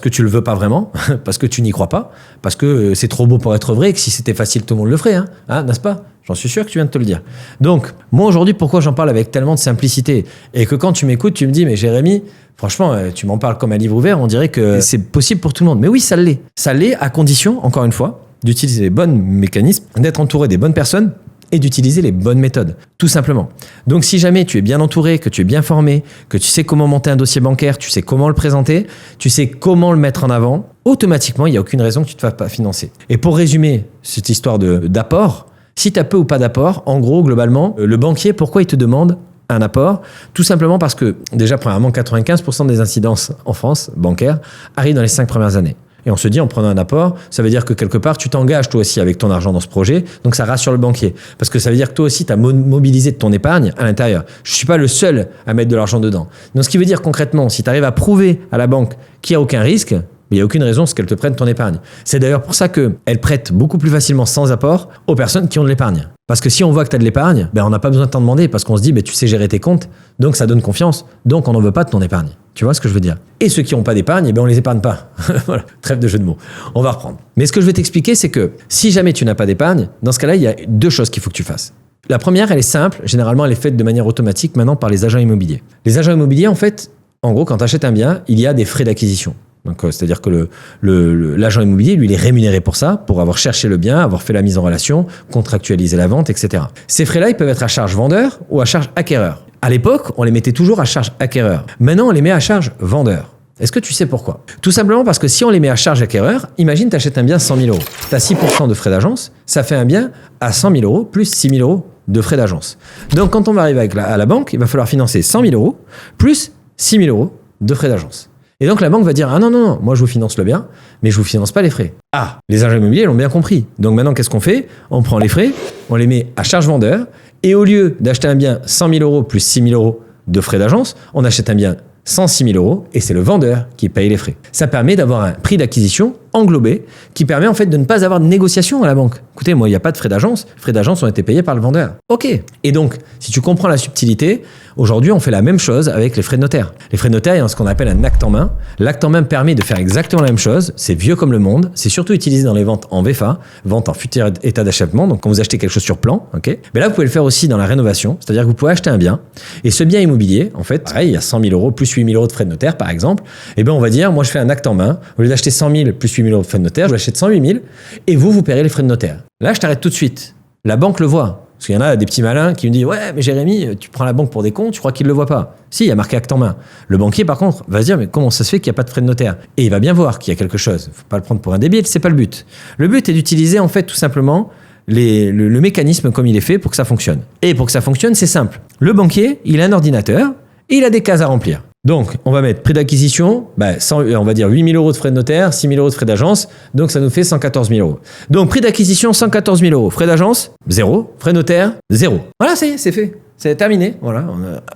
tu le veux pas vraiment, parce que tu n'y crois pas, parce que c'est trop beau pour être vrai, et que si c'était facile, tout le monde le ferait, hein, n'est-ce pas ? J'en suis sûr que tu viens de te le dire. Donc, moi aujourd'hui, pourquoi j'en parle avec tellement de simplicité ? Et que quand tu m'écoutes, tu me dis, mais Jérémy, franchement, tu m'en parles comme un livre ouvert, on dirait que c'est possible pour tout le monde. Mais oui, ça l'est. Ça l'est à condition, encore une fois, d'utiliser les bons mécanismes, d'être entouré des bonnes personnes, et d'utiliser les bonnes méthodes, tout simplement. Donc si jamais tu es bien entouré, que tu es bien formé, que tu sais comment monter un dossier bancaire, tu sais comment le présenter, tu sais comment le mettre en avant, automatiquement, il n'y a aucune raison que tu ne te fasses pas financer. Et pour résumer cette histoire d'apport, si tu as peu ou pas d'apport, en gros, globalement, le banquier, pourquoi il te demande un apport ? Tout simplement parce que, déjà, premièrement, 95% des incidences en France, bancaires, arrivent dans les 5 premières années. Et on se dit, en prenant un apport, ça veut dire que quelque part, tu t'engages toi aussi avec ton argent dans ce projet. Donc, ça rassure le banquier. Parce que ça veut dire que toi aussi, tu as mobilisé de ton épargne à l'intérieur. Je ne suis pas le seul à mettre de l'argent dedans. Donc, ce qui veut dire concrètement, si tu arrives à prouver à la banque qu'il n'y a aucun risque, il n'y a aucune raison qu'elle te prenne ton épargne. C'est d'ailleurs pour ça qu'elle prête beaucoup plus facilement sans apport aux personnes qui ont de l'épargne. Parce que si on voit que tu as de l'épargne, on n'a pas besoin de t'en demander parce qu'on se dit tu sais gérer tes comptes, donc ça donne confiance, donc on n'en veut pas de ton épargne. Tu vois ce que je veux dire ? Et ceux qui n'ont pas d'épargne, on les épargne pas. Voilà, trêve de jeu de mots. On va reprendre. Mais ce que je vais t'expliquer, c'est que si jamais tu n'as pas d'épargne, dans ce cas-là, il y a 2 choses qu'il faut que tu fasses. La première, elle est simple. Généralement, elle est faite de manière automatique maintenant par les agents immobiliers. Les agents immobiliers, en fait, en gros, quand tu achètes un bien, il y a des frais d'acquisition. Donc, c'est-à-dire que l'agent immobilier, lui, il est rémunéré pour ça, pour avoir cherché le bien, avoir fait la mise en relation, contractualiser la vente, etc. Ces frais-là, ils peuvent être à charge vendeur ou à charge acquéreur. À l'époque, on les mettait toujours à charge acquéreur. Maintenant, on les met à charge vendeur. Est-ce que tu sais pourquoi? Tout simplement parce que si on les met à charge acquéreur, imagine tu achètes un bien 100 000 euros. Tu as 6% de frais d'agence, ça fait un bien à 100 000 euros plus 6 000 euros de frais d'agence. Donc quand on va arriver à la banque, il va falloir financer 100 000 euros plus 6 000 euros de frais d'agence. Et donc la banque va dire « Ah non, moi je vous finance le bien, mais je vous finance pas les frais. » Ah, les agents immobiliers l'ont bien compris. Donc maintenant, qu'est-ce qu'on fait? On prend les frais, on les met à charge vendeur, et au lieu d'acheter un bien 100 000 euros plus 6 000 euros de frais d'agence, on achète un bien 106 000 euros et c'est le vendeur qui paye les frais. Ça permet d'avoir un prix d'acquisition englobé qui permet en fait de ne pas avoir de négociation à la banque. Écoutez, moi, il n'y a pas de frais d'agence. Les frais d'agence ont été payés par le vendeur. OK. Et donc, si tu comprends la subtilité, aujourd'hui, on fait la même chose avec les frais de notaire. Les frais de notaire, il y a ce qu'on appelle un acte en main. L'acte en main permet de faire exactement la même chose. C'est vieux comme le monde. C'est surtout utilisé dans les ventes en VFA, vente en futur état d'achèvement. Donc, quand vous achetez quelque chose sur plan, OK. Mais là, vous pouvez le faire aussi dans la rénovation. C'est-à-dire que vous pouvez acheter un bien et ce bien immobilier, en fait, pareil, il y a 100 000 euros plus 8 000 euros de frais de notaire, par exemple. Eh bien, on va dire, moi, je fais un acte en main. Au lieu d'acheter 100 000 plus 8 000 euros de frais de notaire, je l'achète 108 000 et vous paierez les frais de notaire. Là, je t'arrête tout de suite. La banque le voit. Parce qu'il y en a des petits malins qui me disent « Ouais, mais Jérémy, tu prends la banque pour des cons, tu crois qu'il ne le voit pas ?» Si, il y a marqué acte en main. Le banquier, par contre, va se dire « Mais comment ça se fait qu'il n'y a pas de frais de notaire ?» Et il va bien voir qu'il y a quelque chose. Il ne faut pas le prendre pour un débile, c'est pas le but. Le but est d'utiliser, en fait, tout simplement, le mécanisme comme il est fait pour que ça fonctionne. Et pour que ça fonctionne, c'est simple. Le banquier, il a un ordinateur et il a des cases à remplir. Donc, on va mettre prix d'acquisition, on va dire 8 000 euros de frais de notaire, 6 000 euros de frais d'agence, donc ça nous fait 114 000 euros. Donc, prix d'acquisition, 114 000 euros. Frais d'agence, 0. Frais de notaire, 0. Voilà, ça y est, c'est fait. C'est terminé. Voilà,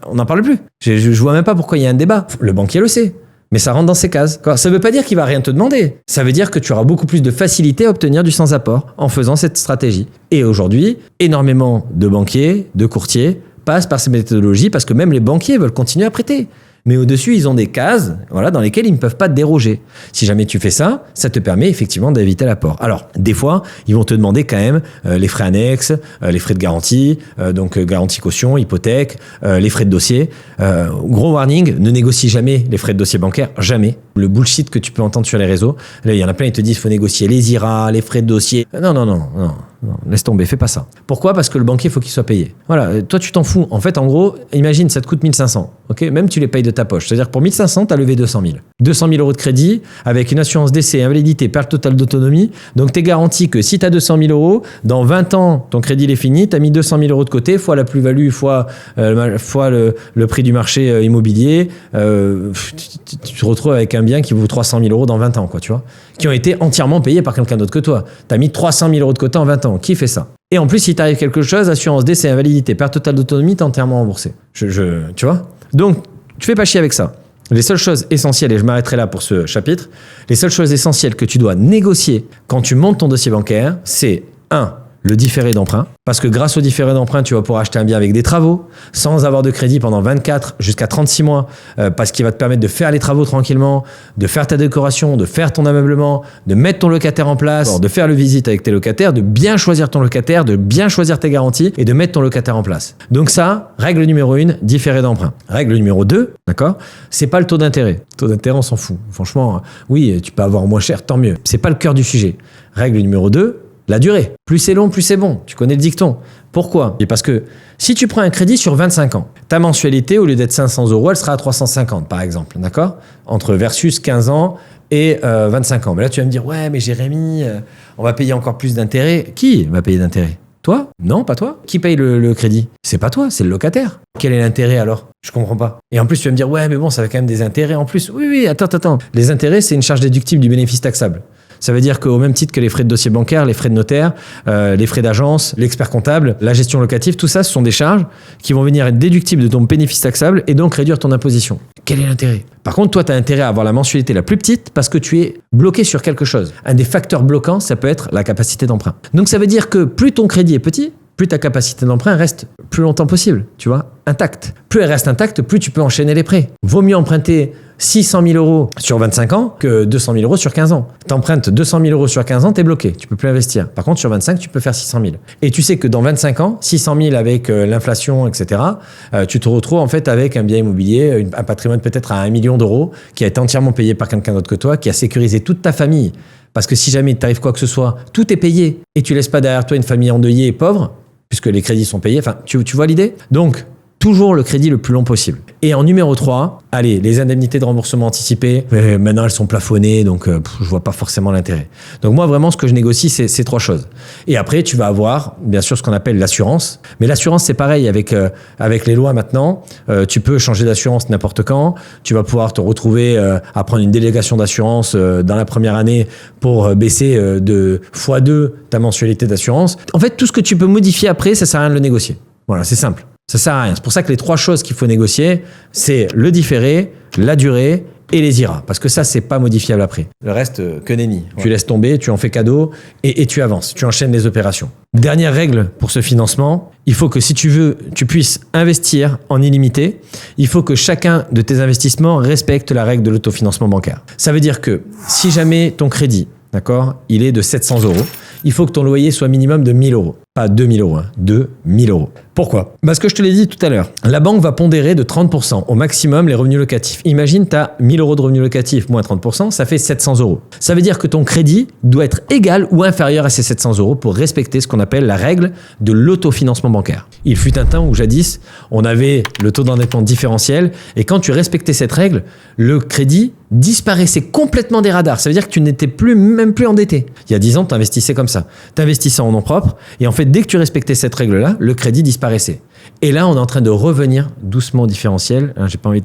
on n'en parle plus. Je vois même pas pourquoi il y a un débat. Le banquier le sait. Mais ça rentre dans ces cases. Ça ne veut pas dire qu'il va rien te demander. Ça veut dire que tu auras beaucoup plus de facilité à obtenir du sans-apport en faisant cette stratégie. Et aujourd'hui, énormément de banquiers, de courtiers passent par ces méthodologies parce que même les banquiers veulent continuer à prêter. Mais au-dessus, ils ont des cases dans lesquelles ils ne peuvent pas déroger. Si jamais tu fais ça, ça te permet effectivement d'éviter l'apport. Alors, des fois, ils vont te demander quand même les frais annexes, les frais de garantie, donc garantie caution, hypothèque, les frais de dossier. Gros warning, ne négocie jamais les frais de dossier bancaire, jamais. Le bullshit que tu peux entendre sur les réseaux, là, il y en a plein, ils te disent qu'il faut négocier les IRA, les frais de dossier. Non, laisse tomber, fais pas ça. Pourquoi? Parce que le banquier, il faut qu'il soit payé. Voilà, toi, tu t'en fous. En fait, en gros, imagine, ça te coûte 1 500. Ok, même tu les payes de ta poche. C'est-à-dire que pour 1 500, tu as levé 200 000. 200 000 euros de crédit avec une assurance décès, invalidité, perte totale d'autonomie. Donc, tu es garanti que si tu as 200 000 euros, dans 20 ans, ton crédit il est fini, tu as mis 200 000 euros de côté, fois la plus-value, fois le prix du marché immobilier. Tu te retrouves avec un bien qui vaut 300 000 euros dans 20 ans, quoi, tu vois, qui ont été entièrement payés par quelqu'un d'autre que toi. Tu as mis 300 000 euros de côté en 20 ans. Qui fait ça? Et en plus, si t'arrive quelque chose, assurance décès, invalidité, perte totale d'autonomie, t'es entièrement remboursé. Tu vois? Donc, tu fais pas chier avec ça. Les seules choses essentielles, et je m'arrêterai là pour ce chapitre, les seules choses essentielles que tu dois négocier quand tu montes ton dossier bancaire, c'est 1. Le différé d'emprunt. Parce que grâce au différé d'emprunt, tu vas pouvoir acheter un bien avec des travaux, sans avoir de crédit pendant 24 jusqu'à 36 mois, parce qu'il va te permettre de faire les travaux tranquillement, de faire ta décoration, de faire ton ameublement, de mettre ton locataire en place, de faire le visite avec tes locataires, de bien choisir ton locataire, de bien choisir tes garanties et de mettre ton locataire en place. Donc ça, règle numéro 1, différé d'emprunt. Règle numéro 2, d'accord, c'est pas le taux d'intérêt. Le taux d'intérêt, on s'en fout. Franchement, oui, tu peux avoir moins cher, tant mieux. C'est pas le cœur du sujet. Règle numéro 2, la durée. Plus c'est long, plus c'est bon. Tu connais le dicton. Pourquoi? Et parce que si tu prends un crédit sur 25 ans, ta mensualité, au lieu d'être 500 euros, elle sera à 350, par exemple. D'accord? Entre versus 15 ans et 25 ans. Mais là, tu vas me dire, ouais, mais Jérémy, on va payer encore plus d'intérêt. Qui va payer d'intérêt? Toi? Non, pas toi. Qui paye le crédit? C'est pas toi, c'est le locataire. Quel est l'intérêt alors? Je comprends pas. Et en plus, tu vas me dire, ouais, mais bon, ça va quand même des intérêts en plus. Oui, attends. Les intérêts, c'est une charge déductible du bénéfice taxable. Ça veut dire qu'au même titre que les frais de dossier bancaire, les frais de notaire, les frais d'agence, l'expert comptable, la gestion locative, tout ça, ce sont des charges qui vont venir être déductibles de ton bénéfice taxable et donc réduire ton imposition. Quel est l'intérêt? Par contre, toi, tu as intérêt à avoir la mensualité la plus petite parce que tu es bloqué sur quelque chose. Un des facteurs bloquants, ça peut être la capacité d'emprunt. Donc ça veut dire que plus ton crédit est petit, plus ta capacité d'emprunt reste plus longtemps possible, tu vois, intacte. Plus elle reste intacte, plus tu peux enchaîner les prêts. Vaut mieux emprunter 600 000 euros sur 25 ans que 200 000 euros sur 15 ans. T'empruntes 200 000 euros sur 15 ans, t'es bloqué. Tu peux plus investir. Par contre, sur 25, tu peux faire 600 000. Et tu sais que dans 25 ans, 600 000 avec l'inflation, etc., tu te retrouves en fait avec un bien immobilier, un patrimoine peut-être à 1 million d'euros qui a été entièrement payé par quelqu'un d'autre que toi, qui a sécurisé toute ta famille. Parce que si jamais il t'arrive quoi que ce soit, tout est payé. Et tu laisses pas derrière toi une famille endeuillée et pauvre, puisque les crédits sont payés. Enfin, tu vois l'idée? Donc, toujours le crédit le plus long possible. Et en numéro 3, allez, les indemnités de remboursement anticipé, maintenant elles sont plafonnées, donc je vois pas forcément l'intérêt. Donc moi vraiment ce que je négocie c'est ces 3 choses. Et après tu vas avoir bien sûr ce qu'on appelle l'assurance. Mais l'assurance c'est pareil avec les lois maintenant. Tu peux changer d'assurance n'importe quand. Tu vas pouvoir te retrouver à prendre une délégation d'assurance dans la première année pour baisser de x2 ta mensualité d'assurance. En fait tout ce que tu peux modifier après ça sert à rien de le négocier. Voilà, c'est simple. Ça sert à rien. C'est pour ça que les 3 choses qu'il faut négocier, c'est le différé, la durée et les IRA. Parce que ça, c'est pas modifiable après. Le reste, que nenni. Ouais. Tu laisses tomber, tu en fais cadeau et tu avances. Tu enchaînes les opérations. Dernière règle pour ce financement, il faut que si tu veux, tu puisses investir en illimité, il faut que chacun de tes investissements respecte la règle de l'autofinancement bancaire. Ça veut dire que si jamais ton crédit, d'accord, il est de 700 euros, il faut que ton loyer soit minimum de 1000 euros. Pas 2000 euros, 2000 euros. Pourquoi? Parce que je te l'ai dit tout à l'heure, la banque va pondérer de 30% au maximum les revenus locatifs. Imagine, tu as 1000 euros de revenus locatifs moins 30%, ça fait 700 euros. Ça veut dire que ton crédit doit être égal ou inférieur à ces 700 euros pour respecter ce qu'on appelle la règle de l'autofinancement bancaire. Il fut un temps où jadis, on avait le taux d'endettement différentiel et quand tu respectais cette règle, le crédit disparaissait complètement des radars. Ça veut dire que tu n'étais même plus endetté. Il y a 10 ans, tu investissais comme ça. Tu investissais en nom propre et en fait, dès que tu respectais cette règle-là, le crédit disparaissait. Et là, on est en train de revenir doucement au différentiel. J'ai pas envie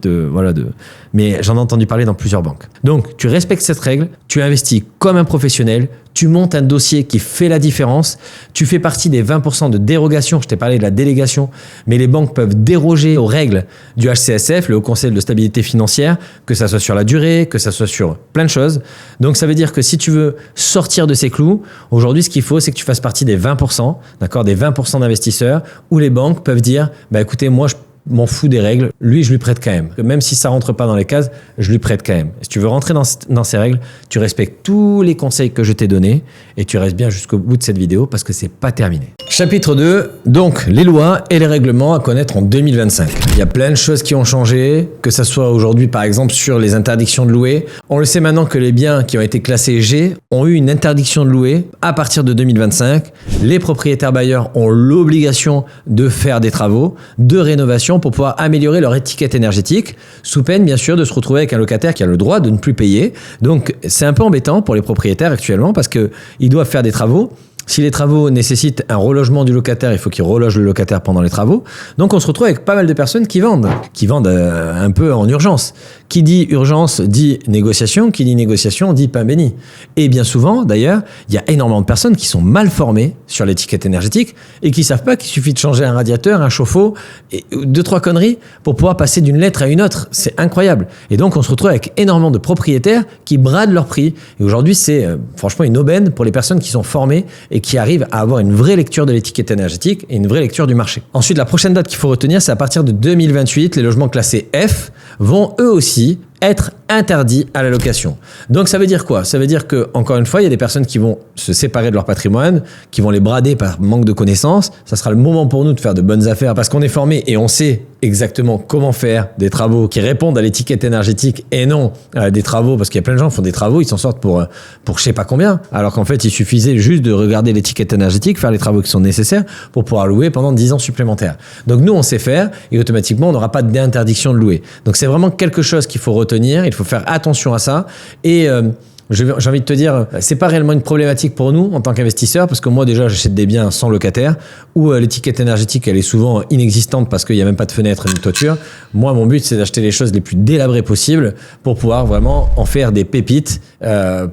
mais j'en ai entendu parler dans plusieurs banques. Donc, tu respectes cette règle, tu investis comme un professionnel, tu montes un dossier qui fait la différence, tu fais partie des 20% de dérogation, je t'ai parlé de la délégation, mais les banques peuvent déroger aux règles du HCSF, le Haut Conseil de stabilité financière, que ça soit sur la durée, que ça soit sur plein de choses. Donc, ça veut dire que si tu veux sortir de ces clous, aujourd'hui, ce qu'il faut, c'est que tu fasses partie des 20%, d'accord, des 20% d'investisseurs, où les banques peuvent dire, écoutez, moi, je m'en fous des règles, lui je lui prête quand même. Même si ça rentre pas dans les cases, je lui prête quand même. Si tu veux rentrer dans ces règles, tu respectes tous les conseils que je t'ai donnés et tu restes bien jusqu'au bout de cette vidéo parce que c'est pas terminé. Chapitre 2, donc les lois et les règlements à connaître en 2025. Il y a plein de choses qui ont changé, que ça soit aujourd'hui par exemple sur les interdictions de louer. On le sait maintenant que les biens qui ont été classés G ont eu une interdiction de louer à partir de 2025. Les propriétaires bailleurs ont l'obligation de faire des travaux, de rénovation pour pouvoir améliorer leur étiquette énergétique, sous peine bien sûr de se retrouver avec un locataire qui a le droit de ne plus payer. Donc c'est un peu embêtant pour les propriétaires actuellement parce qu'ils doivent faire des travaux. Si les travaux nécessitent un relogement du locataire, il faut qu'il reloge le locataire pendant les travaux. Donc on se retrouve avec pas mal de personnes qui vendent un peu en urgence. Qui dit urgence dit négociation, qui dit négociation dit pain béni. Et bien souvent, d'ailleurs, il y a énormément de personnes qui sont mal formées sur l'étiquette énergétique et qui savent pas qu'il suffit de changer un radiateur, un chauffe-eau, et 2-3 conneries pour pouvoir passer d'une lettre à une autre. C'est incroyable. Et donc on se retrouve avec énormément de propriétaires qui bradent leur prix. Et aujourd'hui, c'est franchement une aubaine pour les personnes qui sont formées et qui arrivent à avoir une vraie lecture de l'étiquette énergétique et une vraie lecture du marché. Ensuite, la prochaine date qu'il faut retenir, c'est à partir de 2028, les logements classés F vont eux aussi être interdits à la location. Donc ça veut dire quoi? Ça veut dire que, encore une fois, il y a des personnes qui vont se séparer de leur patrimoine, qui vont les brader par manque de connaissances. Ça sera le moment pour nous de faire de bonnes affaires parce qu'on est formé et on sait exactement comment faire des travaux qui répondent à l'étiquette énergétique et non des travaux, parce qu'il y a plein de gens qui font des travaux, ils s'en sortent pour je sais pas combien, alors qu'en fait il suffisait juste de regarder l'étiquette énergétique, faire les travaux qui sont nécessaires pour pouvoir louer pendant 10 ans supplémentaires. Donc nous on sait faire et automatiquement on n'aura pas d'interdiction de louer. Donc c'est vraiment quelque chose qu'il faut retenir, il faut faire attention à ça et j'ai envie de te dire, c'est pas réellement une problématique pour nous en tant qu'investisseurs parce que moi déjà j'achète des biens sans locataire où l'étiquette énergétique elle est souvent inexistante parce qu'il n'y a même pas de fenêtre ni de toiture. Moi mon but c'est d'acheter les choses les plus délabrées possibles pour pouvoir vraiment en faire des pépites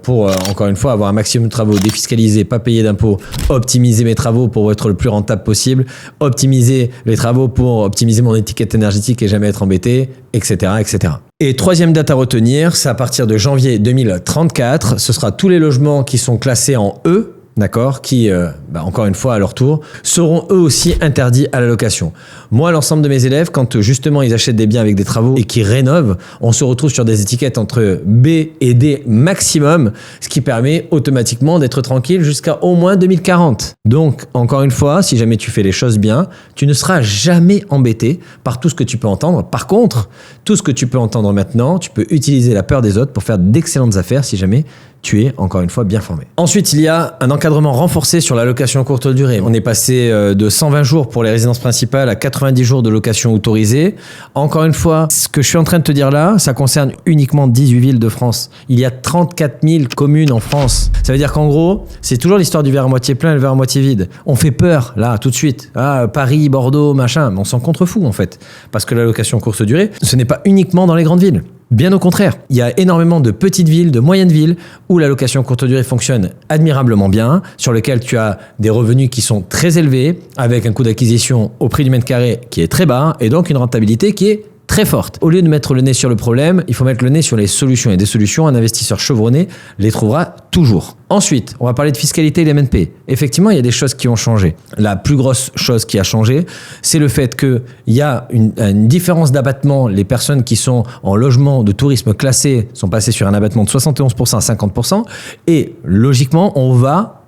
pour encore une fois avoir un maximum de travaux, défiscaliser, pas payer d'impôts, optimiser mes travaux pour être le plus rentable possible, optimiser les travaux pour optimiser mon étiquette énergétique et jamais être embêté, etc. etc. Et troisième date à retenir, c'est à partir de janvier 2034. Ce sera tous les logements qui sont classés en E, d'accord, qui, encore une fois à leur tour, seront eux aussi interdits à la location. Moi, l'ensemble de mes élèves, quand justement ils achètent des biens avec des travaux et qui rénovent, on se retrouve sur des étiquettes entre B et D maximum, ce qui permet automatiquement d'être tranquille jusqu'à au moins 2040. Donc, encore une fois, si jamais tu fais les choses bien, tu ne seras jamais embêté par tout ce que tu peux entendre. Par contre, tout ce que tu peux entendre maintenant, tu peux utiliser la peur des autres pour faire d'excellentes affaires si jamais tu es, encore une fois, bien formé. Ensuite, il y a un encadrement renforcé sur la location courte durée. On est passé de 120 jours pour les résidences principales à 90 jours de location autorisée. Encore une fois, ce que je suis en train de te dire là, ça concerne uniquement 18 villes de France. Il y a 34 000 communes en France. Ça veut dire qu'en gros, c'est toujours l'histoire du verre à moitié plein et le verre à moitié vide. On fait peur, là, tout de suite. Ah, Paris, Bordeaux, machin. On s'en contrefout, en fait. Parce que la location courte durée, ce n'est pas uniquement dans les grandes villes. Bien au contraire, il y a énormément de petites villes, de moyennes villes où la location courte durée fonctionne admirablement bien, sur lesquelles tu as des revenus qui sont très élevés, avec un coût d'acquisition au prix du mètre carré qui est très bas et donc une rentabilité qui est très forte. Au lieu de mettre le nez sur le problème, il faut mettre le nez sur les solutions. Et des solutions, un investisseur chevronné les trouvera toujours. Ensuite, on va parler de fiscalité et l'MNP. Effectivement, il y a des choses qui ont changé. La plus grosse chose qui a changé, c'est le fait qu'il y a une différence d'abattement. Les personnes qui sont en logement de tourisme classé sont passées sur un abattement de 71% à 50%. Et logiquement, on va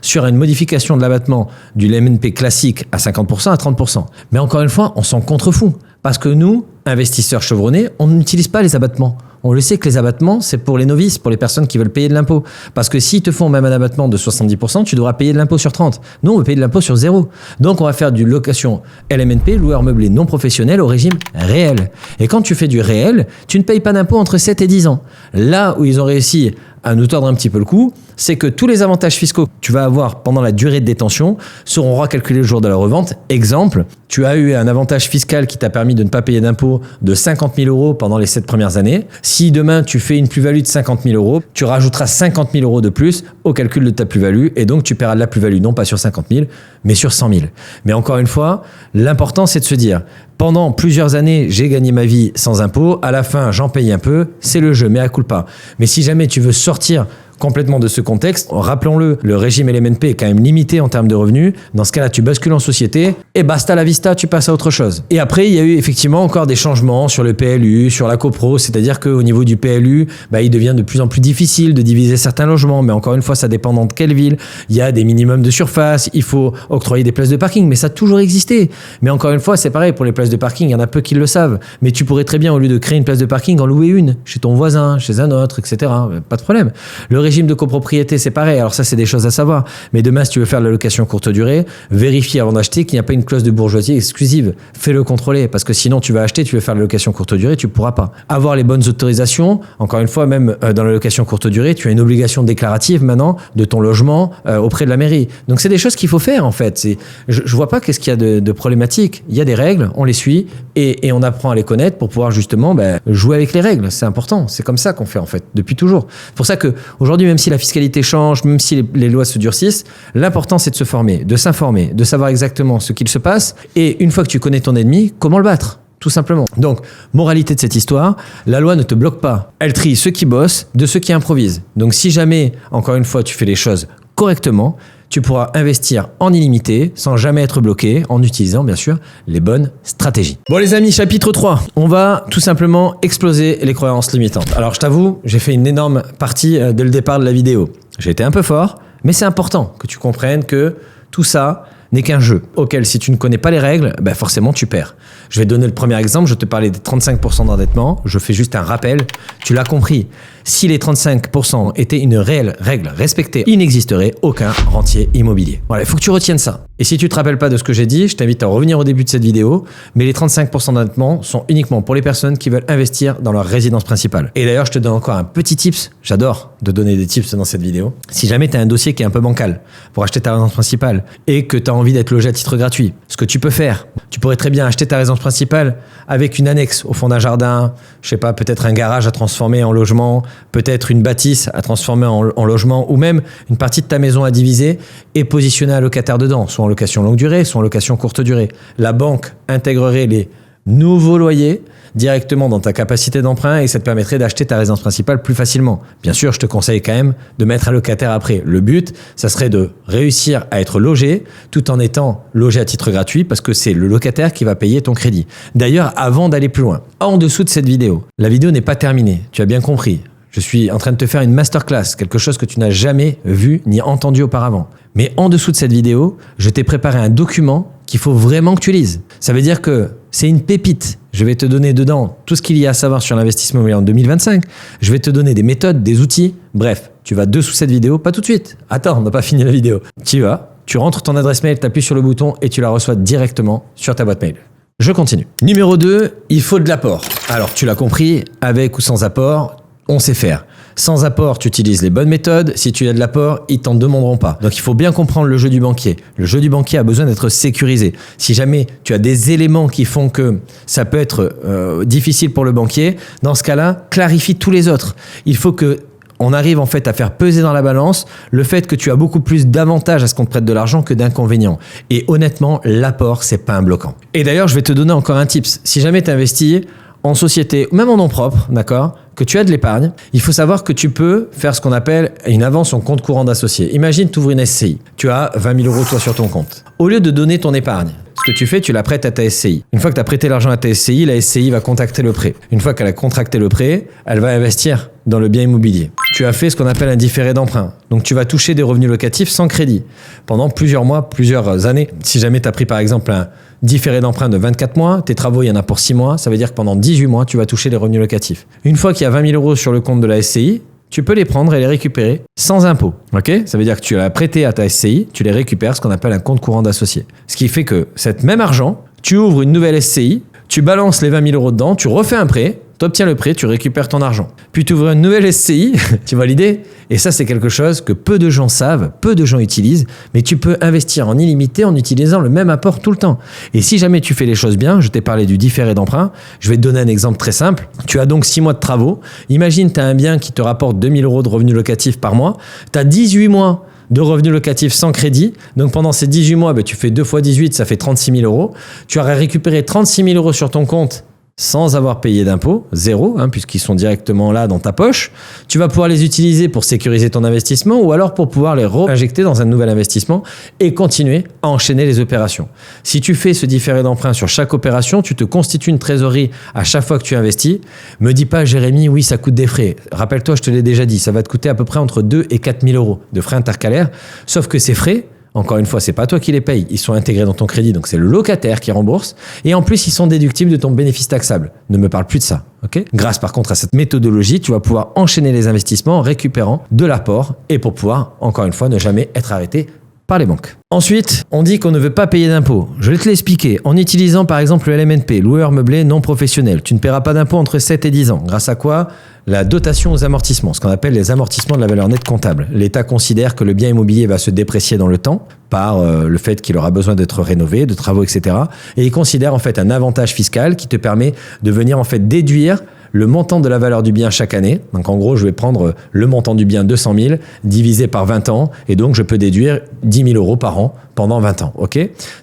sur une modification de l'abattement du LMNP classique à 50% à 30%. Mais encore une fois, on s'en contrefout. Parce que nous, investisseurs chevronnés, on n'utilise pas les abattements. On le sait que les abattements, c'est pour les novices, pour les personnes qui veulent payer de l'impôt. Parce que s'ils te font même un abattement de 70%, tu devras payer de l'impôt sur 30. Nous, on veut payer de l'impôt sur 0. Donc, on va faire du location LMNP, loueur meublé non professionnel, au régime réel. Et quand tu fais du réel, tu ne payes pas d'impôt entre 7 et 10 ans. Là où ils ont réussi à nous tordre un petit peu le cou, c'est que tous les avantages fiscaux que tu vas avoir pendant la durée de détention seront recalculés le jour de la revente. Exemple, tu as eu un avantage fiscal qui t'a permis de ne pas payer d'impôt de 50 000 euros pendant les 7 premières années. Si demain tu fais une plus-value de 50 000 euros, tu rajouteras 50 000 euros de plus au calcul de ta plus-value et donc tu paieras de la plus-value non pas sur 50 000 mais sur 100 000. Mais encore une fois, l'important c'est de se dire, pendant plusieurs années, j'ai gagné ma vie sans impôt. À la fin, j'en paye un peu. C'est le jeu, mea culpa. Mais si jamais tu veux sortir complètement de ce contexte, rappelons-le, le régime LMNP est quand même limité en termes de revenus. Dans ce cas-là, tu bascules en société et basta la vista, tu passes à autre chose. Et après, il y a eu effectivement encore des changements sur le PLU, sur la copro, c'est-à-dire qu'au niveau du PLU, il devient de plus en plus difficile de diviser certains logements, mais encore une fois, ça dépend de quelle ville. Il y a des minimums de surface, il faut octroyer des places de parking, mais ça a toujours existé. Mais encore une fois, c'est pareil, pour les places de parking, il y en a peu qui le savent. Mais tu pourrais très bien, au lieu de créer une place de parking, en louer une, chez ton voisin, chez un autre, etc. Pas de problème. Le régime de copropriété, c'est pareil. Alors ça, c'est des choses à savoir. Mais demain, si tu veux faire de la location courte durée, vérifie avant d'acheter qu'il n'y a pas une clause de bourgeoisie exclusive. Fais-le contrôler, parce que sinon, tu vas acheter, tu veux faire de la location courte durée, tu pourras pas. Avoir les bonnes autorisations, encore une fois, même dans la location courte durée, tu as une obligation déclarative maintenant de ton logement auprès de la mairie. Donc c'est des choses qu'il faut faire en fait. Je vois pas qu'est-ce qu'il y a de problématique. Il y a des règles, on les suit et on apprend à les connaître pour pouvoir justement jouer avec les règles. C'est important. C'est comme ça qu'on fait en fait depuis toujours. C'est pour ça que aujourd'hui, même si la fiscalité change, même si les lois se durcissent, l'important c'est de se former, de s'informer, de savoir exactement ce qu'il se passe et une fois que tu connais ton ennemi, comment le battre. Tout simplement. Donc, moralité de cette histoire, la loi ne te bloque pas. Elle trie ceux qui bossent de ceux qui improvisent. Donc, si jamais, encore une fois, tu fais les choses correctement, tu pourras investir en illimité sans jamais être bloqué en utilisant, bien sûr, les bonnes stratégies. Bon, les amis, chapitre 3. On va tout simplement exploser les croyances limitantes. Alors, je t'avoue, j'ai fait une énorme partie dès le départ de la vidéo. J'ai été un peu fort, mais c'est important que tu comprennes que tout ça n'est qu'un jeu auquel, si tu ne connais pas les règles, forcément tu perds. Je vais te donner le premier exemple, je te parlais des 35% d'endettement, je fais juste un rappel, tu l'as compris. Si les 35% étaient une réelle règle respectée, il n'existerait aucun rentier immobilier. Voilà, il faut que tu retiennes ça. Et si tu ne te rappelles pas de ce que j'ai dit, je t'invite à revenir au début de cette vidéo, mais les 35% d'endettement sont uniquement pour les personnes qui veulent investir dans leur résidence principale. Et d'ailleurs, je te donne encore un petit tips, j'adore de donner des tips dans cette vidéo. Si jamais tu as un dossier qui est un peu bancal pour acheter ta résidence principale et que tu as envie d'être logé à titre gratuit, ce que tu peux faire, tu pourrais très bien acheter ta résidence principale avec une annexe au fond d'un jardin, je sais pas, peut-être un garage à transformer en logement, peut-être une bâtisse à transformer en logement ou même une partie de ta maison à diviser et positionner un locataire dedans, soit en location longue durée, soit en location courte durée. La banque intégrerait les nouveaux loyers directement dans ta capacité d'emprunt et ça te permettrait d'acheter ta résidence principale plus facilement. Bien sûr, je te conseille quand même de mettre un locataire après. Le but, ça serait de réussir à être logé tout en étant logé à titre gratuit parce que c'est le locataire qui va payer ton crédit. D'ailleurs, avant d'aller plus loin, en dessous de cette vidéo, la vidéo n'est pas terminée. Tu as bien compris. Je suis en train de te faire une masterclass, quelque chose que tu n'as jamais vu ni entendu auparavant. Mais en dessous de cette vidéo, je t'ai préparé un document qu'il faut vraiment que tu lises. Ça veut dire que c'est une pépite. Je vais te donner dedans tout ce qu'il y a à savoir sur l'investissement immobilier en 2025. Je vais te donner des méthodes, des outils. Bref, tu vas dessous cette vidéo, pas tout de suite. Attends, on n'a pas fini la vidéo. Tu y vas, tu rentres ton adresse mail, tu appuies sur le bouton et tu la reçois directement sur ta boîte mail. Je continue. Numéro 2, il faut de l'apport. Alors, tu l'as compris, avec ou sans apport, on sait faire. Sans apport, tu utilises les bonnes méthodes. Si tu as de l'apport, ils t'en demanderont pas. Donc, il faut bien comprendre le jeu du banquier. Le jeu du banquier a besoin d'être sécurisé. Si jamais tu as des éléments qui font que ça peut être difficile pour le banquier, dans ce cas-là, clarifie tous les autres. Il faut que on arrive en fait à faire peser dans la balance le fait que tu as beaucoup plus d'avantages à ce qu'on te prête de l'argent que d'inconvénients. Et honnêtement, l'apport, c'est pas un bloquant. Et d'ailleurs, je vais te donner encore un tips. Si jamais tu investis en société, même en nom propre, d'accord, que tu as de l'épargne, il faut savoir que tu peux faire ce qu'on appelle une avance en compte courant d'associé. Imagine, tu ouvres une SCI. Tu as 20 000 € toi sur ton compte. Au lieu de donner ton épargne, ce que tu fais, tu la prêtes à ta SCI. Une fois que tu as prêté l'argent à ta SCI, la SCI va contracter le prêt. Une fois qu'elle a contracté le prêt, elle va investir dans le bien immobilier. Tu as fait ce qu'on appelle un différé d'emprunt. Donc tu vas toucher des revenus locatifs sans crédit pendant plusieurs mois, plusieurs années. Si jamais tu as pris par exemple un différé d'emprunt de 24 mois, tes travaux, il y en a pour 6 mois, ça veut dire que pendant 18 mois, tu vas toucher les revenus locatifs. Une fois qu'il y a 20 000 € sur le compte de la SCI, tu peux les prendre et les récupérer sans impôt. Ok ? Ça veut dire que tu l'as prêté à ta SCI, tu les récupères, ce qu'on appelle un compte courant d'associé. Ce qui fait que cet même argent, tu ouvres une nouvelle SCI, tu balances les 20 000 € dedans, tu refais un prêt, tu obtiens le prêt, tu récupères ton argent. Puis tu ouvres une nouvelle SCI, tu vois l'idée ? Et ça, c'est quelque chose que peu de gens savent, peu de gens utilisent, mais tu peux investir en illimité en utilisant le même apport tout le temps. Et si jamais tu fais les choses bien, je t'ai parlé du différé d'emprunt, je vais te donner un exemple très simple. Tu as donc 6 mois de travaux. Imagine, tu as un bien qui te rapporte 2 000 € de revenus locatifs par mois. Tu as 18 mois de revenus locatifs sans crédit. Donc pendant ces 18 mois, tu fais 2 x 18, ça fait 36 000 €. Tu aurais récupéré 36 000 € sur ton compte sans avoir payé d'impôts, zéro, puisqu'ils sont directement là dans ta poche. Tu vas pouvoir les utiliser pour sécuriser ton investissement ou alors pour pouvoir les réinjecter dans un nouvel investissement et continuer à enchaîner les opérations. Si tu fais ce différé d'emprunt sur chaque opération, tu te constitues une trésorerie à chaque fois que tu investis. Me dis pas, Jérémy, oui, ça coûte des frais. Rappelle-toi, je te l'ai déjà dit, ça va te coûter à peu près entre 2 et 4 000 € de frais intercalaires. Sauf que ces frais, encore une fois, c'est pas toi qui les payes, ils sont intégrés dans ton crédit, donc c'est le locataire qui rembourse. Et en plus, ils sont déductibles de ton bénéfice taxable. Ne me parle plus de ça, ok ? Grâce par contre à cette méthodologie, tu vas pouvoir enchaîner les investissements en récupérant de l'apport et pour pouvoir, encore une fois, ne jamais être arrêté par les banques. Ensuite, on dit qu'on ne veut pas payer d'impôts. Je vais te l'expliquer. En utilisant par exemple le LMNP, loueur meublé non professionnel, tu ne paieras pas d'impôts entre 7 et 10 ans. Grâce à quoi ? La dotation aux amortissements, ce qu'on appelle les amortissements de la valeur nette comptable. L'État considère que le bien immobilier va se déprécier dans le temps par le fait qu'il aura besoin d'être rénové, de travaux, etc. Et il considère en fait un avantage fiscal qui te permet de venir en fait déduire le montant de la valeur du bien chaque année. Donc en gros, je vais prendre le montant du bien 200 000 divisé par 20 ans et donc je peux déduire 10 000 € par an pendant 20 ans. Ok ?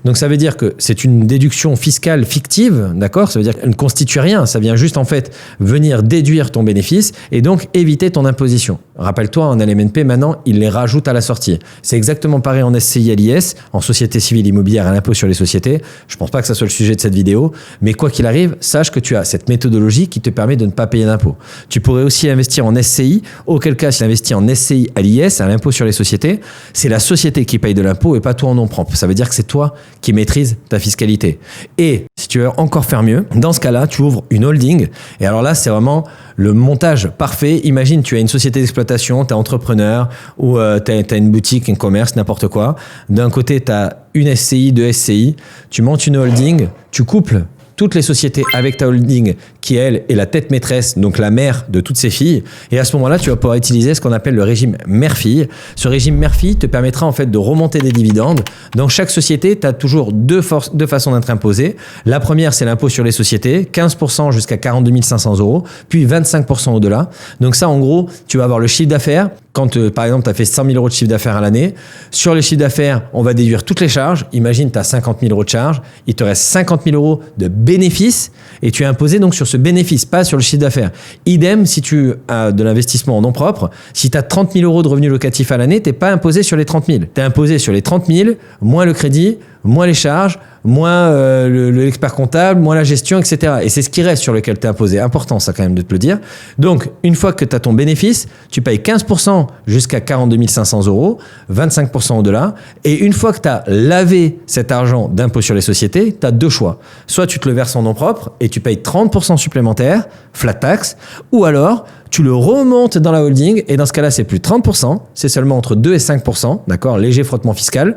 Donc ça veut dire que c'est une déduction fiscale fictive, d'accord ? Ça veut dire qu'elle ne constitue rien, ça vient juste en fait venir déduire ton bénéfice et donc éviter ton imposition. Rappelle-toi, en LMNP maintenant, il les rajoute à la sortie. C'est exactement pareil en SCI à l'IS, en société civile immobilière à l'impôt sur les sociétés. Je pense pas que ça soit le sujet de cette vidéo, mais quoi qu'il arrive, sache que tu as cette méthodologie qui te permet de ne pas payer d'impôts. Tu pourrais aussi investir en SCI, auquel cas si tu investis en SCI à l'IS, à l'impôt sur les sociétés, c'est la société qui paye de l'impôt et pas toi en nom propre. Ça veut dire que c'est toi qui maîtrises ta fiscalité. Et si tu veux encore faire mieux, dans ce cas-là, tu ouvres une holding et alors là, c'est vraiment le montage parfait. Imagine, tu as une société d'exploitation, tu es entrepreneur ou tu as une boutique, un commerce, n'importe quoi. D'un côté, tu as une SCI, deux SCI, tu montes une holding, tu couples toutes les sociétés avec ta holding qui, elle, est la tête maîtresse, donc la mère de toutes ces filles. Et à ce moment-là, tu vas pouvoir utiliser ce qu'on appelle le régime mère-fille. Ce régime mère-fille te permettra en fait de remonter des dividendes. Dans chaque société, tu as toujours deux façons d'être imposé. La première, c'est l'impôt sur les sociétés, 15% jusqu'à 42 500 €, puis 25% au-delà. Donc ça, en gros, tu vas avoir le chiffre d'affaires Quand, par exemple, tu as fait 100 000 euros de chiffre d'affaires à l'année, sur le chiffre d'affaires, on va déduire toutes les charges. Imagine, tu as 50 000 euros de charges, il te reste 50 000 euros de bénéfices et tu es imposé donc sur ce bénéfice, pas sur le chiffre d'affaires. Idem, si tu as de l'investissement en nom propre, si tu as 30 000 euros de revenus locatifs à l'année, tu n'es pas imposé sur les 30 000. Tu es imposé sur les 30 000, moins le crédit, moins les charges, moins l'expert comptable, moins la gestion, etc. Et c'est ce qui reste sur lequel tu es imposé. Important, ça, quand même, de te le dire. Donc, une fois que tu as ton bénéfice, tu payes 15% jusqu'à 42 500 euros, 25% au-delà. Et une fois que tu as lavé cet argent d'impôt sur les sociétés, tu as deux choix. Soit tu te le verses en nom propre et tu payes 30% supplémentaire, flat tax, ou alors tu le remontes dans la holding et dans ce cas-là, c'est plus 30%, c'est seulement entre 2 et 5%, d'accord, léger frottement fiscal.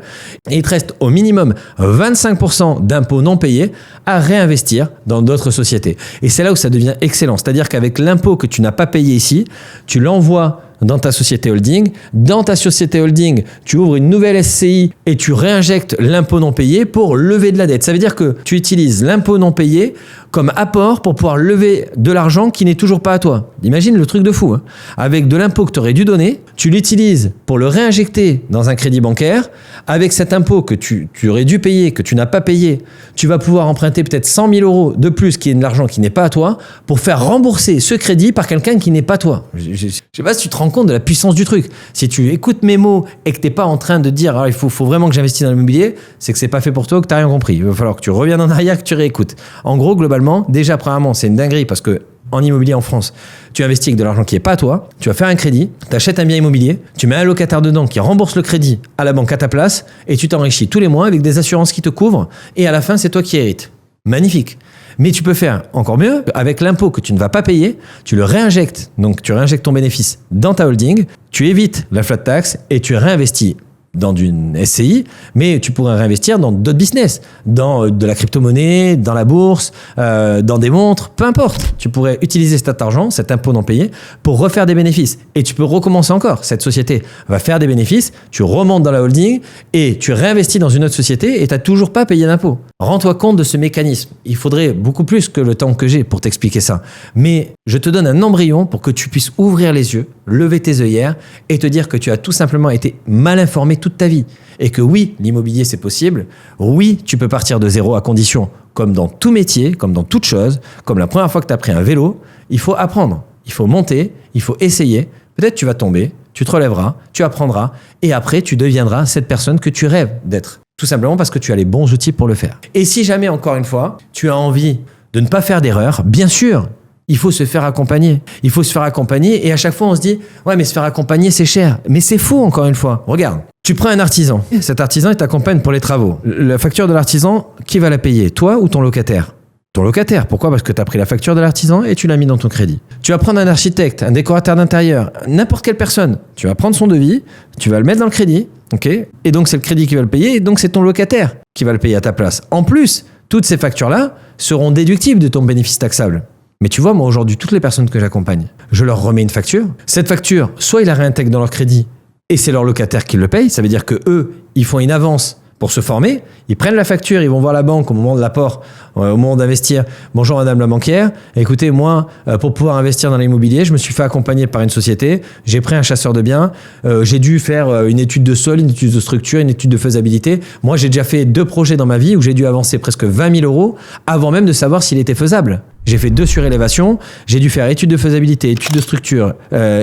Et il te reste au minimum 25% d'impôts non payés à réinvestir dans d'autres sociétés. Et c'est là où ça devient excellent. C'est-à-dire qu'avec l'impôt que tu n'as pas payé ici, tu l'envoies dans ta société holding. Dans ta société holding, tu ouvres une nouvelle SCI et tu réinjectes l'impôt non payé pour lever de la dette. Ça veut dire que tu utilises l'impôt non payé comme apport pour pouvoir lever de l'argent qui n'est toujours pas à toi. Imagine le truc de fou, hein. Avec de l'impôt que tu aurais dû donner, tu l'utilises pour le réinjecter dans un crédit bancaire. Avec cet impôt que tu aurais dû payer, que tu n'as pas payé, tu vas pouvoir emprunter peut-être 100 000 euros de plus, qui est de l'argent qui n'est pas à toi, pour faire rembourser ce crédit par quelqu'un qui n'est pas toi. Je ne sais pas si tu te rends compte de la puissance du truc. Si tu écoutes mes mots et que tu n'es pas en train de dire il faut vraiment que j'investisse dans l'immobilier, c'est que c'est pas fait pour toi, que tu n'as rien compris. Il va falloir que tu reviennes en arrière, que tu réécoutes. En gros, globalement, déjà, premièrement, c'est une dinguerie parce que en immobilier en France, tu investis avec de l'argent qui n'est pas à toi, tu vas faire un crédit, tu achètes un bien immobilier, tu mets un locataire dedans qui rembourse le crédit à la banque à ta place et tu t'enrichis tous les mois avec des assurances qui te couvrent et à la fin, c'est toi qui hérites. Magnifique. Mais tu peux faire encore mieux, avec l'impôt que tu ne vas pas payer, tu le réinjectes, donc tu réinjectes ton bénéfice dans ta holding, tu évites la flat tax et tu réinvestis dans une SCI, mais tu pourrais réinvestir dans d'autres business, dans de la crypto-monnaie, dans la bourse, dans des montres, peu importe. Tu pourrais utiliser cet argent, cet impôt non payé, pour refaire des bénéfices. Et tu peux recommencer encore. Cette société va faire des bénéfices, tu remontes dans la holding et tu réinvestis dans une autre société et tu n'as toujours pas payé d'impôt. Rends-toi compte de ce mécanisme. Il faudrait beaucoup plus que le temps que j'ai pour t'expliquer ça. Mais je te donne un embryon pour que tu puisses ouvrir les yeux, lever tes œillères et te dire que tu as tout simplement été mal informé toute ta vie. Et que oui, l'immobilier c'est possible. Oui, tu peux partir de zéro à condition, comme dans tout métier, comme dans toute chose, comme la première fois que tu as pris un vélo, il faut apprendre. Il faut monter, il faut essayer. Peut-être tu vas tomber, tu te relèveras, tu apprendras et après tu deviendras cette personne que tu rêves d'être. Tout simplement parce que tu as les bons outils pour le faire. Et si jamais, encore une fois, tu as envie de ne pas faire d'erreur, bien sûr, il faut se faire accompagner. Il faut se faire accompagner et à chaque fois on se dit « Ouais, mais se faire accompagner, c'est cher. » Mais c'est faux, encore une fois. Regarde, tu prends un artisan. Cet artisan, il t'accompagne pour les travaux. La facture de l'artisan, qui va la payer? Toi ou ton locataire? Ton locataire. Pourquoi? Parce que tu as pris la facture de l'artisan et tu l'as mis dans ton crédit. Tu vas prendre un architecte, un décorateur d'intérieur, n'importe quelle personne. Tu vas prendre son devis, tu vas le mettre dans le crédit, ok? Et donc c'est le crédit qui va le payer et donc c'est ton locataire qui va le payer à ta place. En plus, toutes ces factures-là seront déductibles de ton bénéfice taxable. Mais tu vois, moi aujourd'hui, toutes les personnes que j'accompagne, je leur remets une facture. Cette facture, soit ils la réintègrent dans leur crédit et c'est leur locataire qui le paye. Ça veut dire que eux, ils font une avance pour se former. Ils prennent la facture, ils vont voir la banque au moment de l'apport, au moment d'investir. Bonjour madame la banquière. Écoutez, moi, pour pouvoir investir dans l'immobilier, je me suis fait accompagner par une société. J'ai pris un chasseur de biens. J'ai dû faire une étude de sol, une étude de structure, une étude de faisabilité. Moi, j'ai déjà fait 2 projets dans ma vie où j'ai dû avancer presque 20 000 euros avant même de savoir s'il était faisable. J'ai fait 2 surélévations, j'ai dû faire étude de faisabilité, étude de structure,